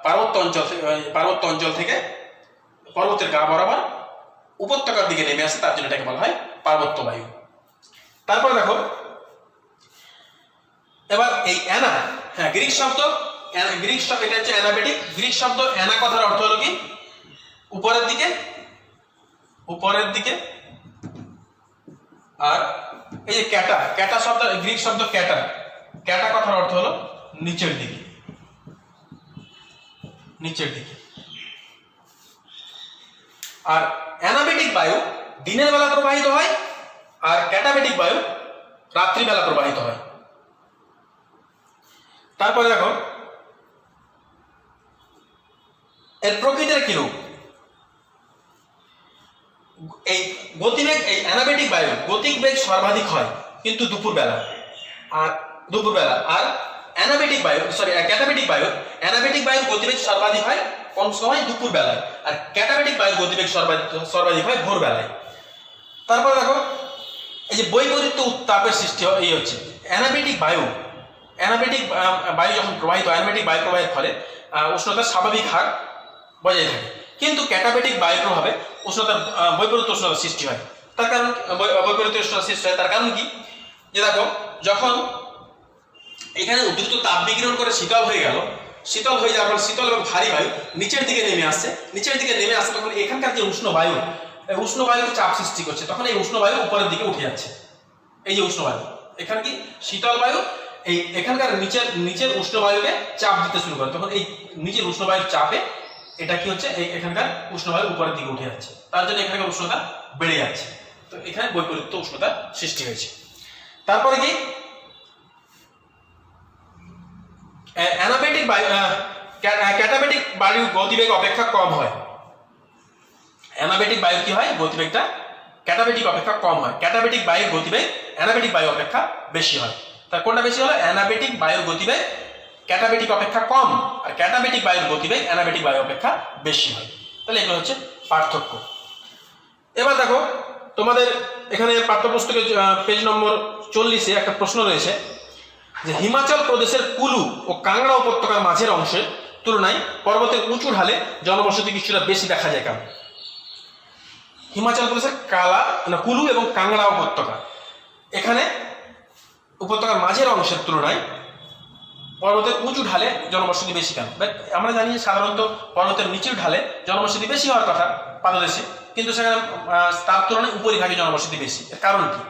পার্বত্য অঞ্চল থেকে পর্বতের গা বরাবর উপত্যকার দিকে নেমে আসে, তার জন্য এটাকে বলা হয় পার্বত্য বায়ু। তারপর দেখো এবার এই অ্যানা, হ্যাঁ গ্রিক শব্দ এটা হচ্ছে অ্যানাবেটিক। গ্রিক শব্দ অ্যানা কথার অর্থ হলো কি উপরের দিকে। আর এই যে ক্যাটা শব্দ, গ্রিক শব্দ ক্যাটা কথার অর্থ হলো নিচের দিকে। আর অ্যানাবেটিক বায়ু দিনের বেলা প্রবাহিত হয়, আর ক্যাটাবেটিক বায়ু রাত্রিবেলা প্রবাহিত হয়। তারপরে দেখো এর প্রকৃতির কি রূপ। এই গতিবেগ, এই অ্যানাবেটিক বায়ু গতিক বেগ সর্বাধিক হয় কিন্তু দুপুরবেলা। আর ক্যাটাবেটিক বায়ুর গতিবেগ সর্বাধিক হয় কোন সময়, দুপুরবেলায়। আর ক্যাটাবেটিক বায়ুর গতিবেগ সর্বাধিক হয় ভোরবেলায়। তারপর দেখো এই যে বৈপরীত্য উত্তাপের সৃষ্টি হচ্ছে অ্যানাবেটিক বায়ু যখন প্রবাহিত হয়, অ্যানাবেটিক বায়ু প্রবাহের ফলে উষ্ণতার স্বাভাবিক হার বজায় থাকে, কিন্তু ক্যাটাবেটিক বায়ুর প্রভাবে বৈপরীত্য উষ্ণতা সৃষ্টি হয়। তার কারণ তার কারণ কি, যে দেখো যখন এখানে দ্রুত তাপ বিকিরণ করে শীতল হয়ে যাওয়ার ফলে শীতল এবং ভারী বায়ু নিচের দিকে নেমে আসছে, তখন এখানকার যে উষ্ণ বায়ুতে চাপ সৃষ্টি করছে, তখন এই উষ্ণ বায়ু উপরের দিকে উঠে যাচ্ছে। এই যে উষ্ণ বায়ু, এখানে কি শীতল বায়ু এই এখানকার নিচের উষ্ণ বায়ুকে চাপ দিতে শুরু করে, তখন এই নিচের উষ্ণ বায়ুর চাপে এটা কি হচ্ছে, এখানকার উষ্ণ বায়ু উপরের দিকে উঠে যাচ্ছে, তার জন্য এখানকার উষ্ণতা বেড়ে যাচ্ছে। তো এখানে বৈপরীত্য উষ্ণতা সৃষ্টি হয়েছে। তারপরে কি ক্যাটাবেটিক বায়ুর গতিবেগ অপেক্ষা কম হয়। অ্যানাবেটিক বায়ুর কি হয়, গতিবেগটা ক্যাটাবেটিক অপেক্ষা কম হয়। ক্যাটাবেটিক বায়ুর গতিবেগ অ্যানাবেটিক বায়ু অপেক্ষা বেশি হয়। তার কোনটা বেশি হলো, অ্যানাবেটিক বায়ুর গতিবেগ ক্যাটাবেটিক অপেক্ষা কম, আর ক্যাটাবেটিক বায়ুর গতিবেগ অ্যানাবেটিক বায়ু অপেক্ষা বেশি হয়। তাহলে এগুলো হচ্ছে পার্থক্য। এবার দেখো তোমাদের এখানে পাঠ্যপুস্তকের পেজ নম্বর 40-এ একটা প্রশ্ন রয়েছে যে হিমাচল প্রদেশের কুলু ও কাংড়া উপত্যকার মাঝের অংশের তুলনায় পর্বতের উঁচু ঢালে জনবসতি কিছুটা বেশি দেখা যায় কেন। হিমাচল প্রদেশের কুলু এবং কাংড়া উপত্যকা, এখানে উপত্যকার মাঝের অংশের তুলনায় পর্বতের উঁচু ঢালে জনবসতি বেশি কেন। আমরা জানি যে সাধারণত পর্বতের নিচের ঢালে জনবসতি বেশি হওয়ার কথা পাদদেশে, কিন্তু সেখানে তার তুলনায় উপরিভাগে জনবসতি বেশি। এর কারণ কি?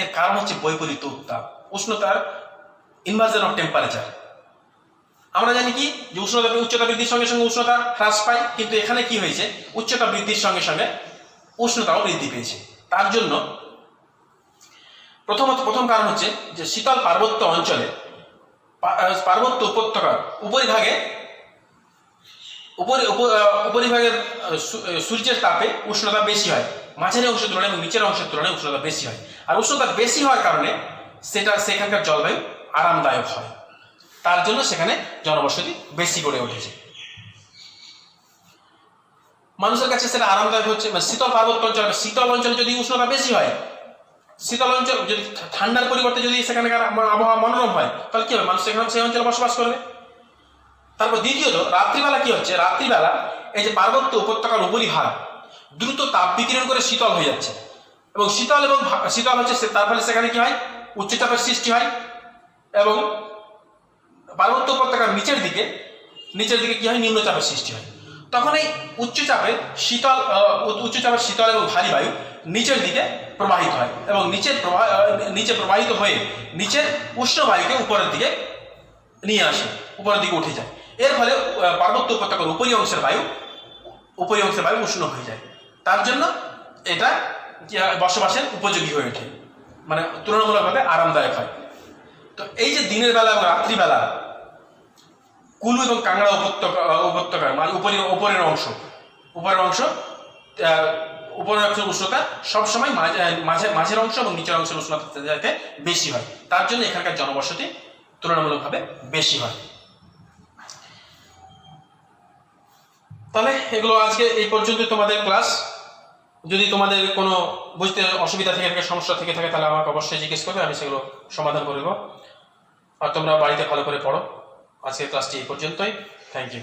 এর কারণ হচ্ছে বৈপরীত্য উত্তাপ, উষ্ণতার ইনভার্জন অফ টেম্পারেচার। আমরা জানি কি যে উচ্চতা বৃদ্ধির সঙ্গে সঙ্গে উষ্ণতা হ্রাস পায়, কিন্তু এখানে কি হয়েছে, উচ্চতা বৃদ্ধির সঙ্গে সঙ্গে উষ্ণতাও বৃদ্ধি পেয়েছে। তার জন্য প্রথম কারণ হচ্ছে যে শীতল পার্বত্য অঞ্চলে পার্বত্য উপত্যকার উপরিভাগের সূর্যের তাপে উষ্ণতা বেশি হয়, মাঝারি অংশের তুলনায় এবং নিচের অংশের তুলনায় উষ্ণতা বেশি হয়। আর উষ্ণতা বেশি হওয়ার কারণে সেখানকার জলবায়ু আরামদায়ক হয়, তার জন্য সেখানে জনবসতি বেশি গড়ে উঠেছে। মানুষের কাছে সেটা আরামদায়ক হচ্ছে। শীতল পার্বত্য অঞ্চলে যদি উষ্ণতা বেশি হয়, শীতল অঞ্চল যদি ঠান্ডার পরিবর্তে যদি সেখানকার আবহাওয়া মনোরম হয়, তাহলে কি হবে, মানুষ সেখানে সেই অঞ্চলে বসবাস করবে। তারপর দ্বিতীয়ত রাত্রিবেলা কি হচ্ছে, রাত্রিবেলা এই যে পার্বত্য উপত্যকার উপরিভাগ দ্রুত তাপ বিকিরণ করে শীতল হয়ে যাচ্ছে, এবং শীতল হচ্ছে, তার ফলে সেখানে কি হয়, উচ্চচাপের সৃষ্টি হয়, এবং পার্বত্য উপত্যকার নিচের দিকে কি হয়, নিম্নচাপের সৃষ্টি হয়। তখন এই উচ্চচাপের শীতল এবং ভারী বায়ু নিচের দিকে প্রবাহিত হয়, এবং নিচে প্রবাহিত হয়ে নিচের উষ্ণ বায়ুকে উপরের দিকে নিয়ে আসে, উপরের দিকে উঠে যায়। এর ফলে পার্বত্য উপত্যকার উপরি অংশের বায়ু উষ্ণ হয়ে যায়, তার জন্য এটা বসবাসের উপযোগী হয়ে ওঠে, মানে তুলনামূলকভাবে আরামদায়ক হয়। তো এই যে দিনের বেলা এবং রাত্রিবেলা কুলু এবং কাংড়া উপত্যকার মানে উপরের অংশের উষ্ণতা সবসময় মাঝের অংশ এবং নিচের অংশের উষ্ণতা যাতে বেশি হয়, তার জন্য এখানকার জনবসতি তুলনামূলকভাবে বেশি হয়। তাহলে এগুলো আজকে এই পর্যন্ত তোমাদের ক্লাস। যদি তোমাদের কোনো বুঝতে অসুবিধা থেকে থাকে, সমস্যা থেকে থাকে, তাহলে আমাকে অবশ্যই জিজ্ঞেস করবে, আমি সেগুলো সমাধান করে দেবো। আর তোমরা বাড়িতে ভালো করে পড়ো। আজকের ক্লাসটি এই পর্যন্তই। Thank you.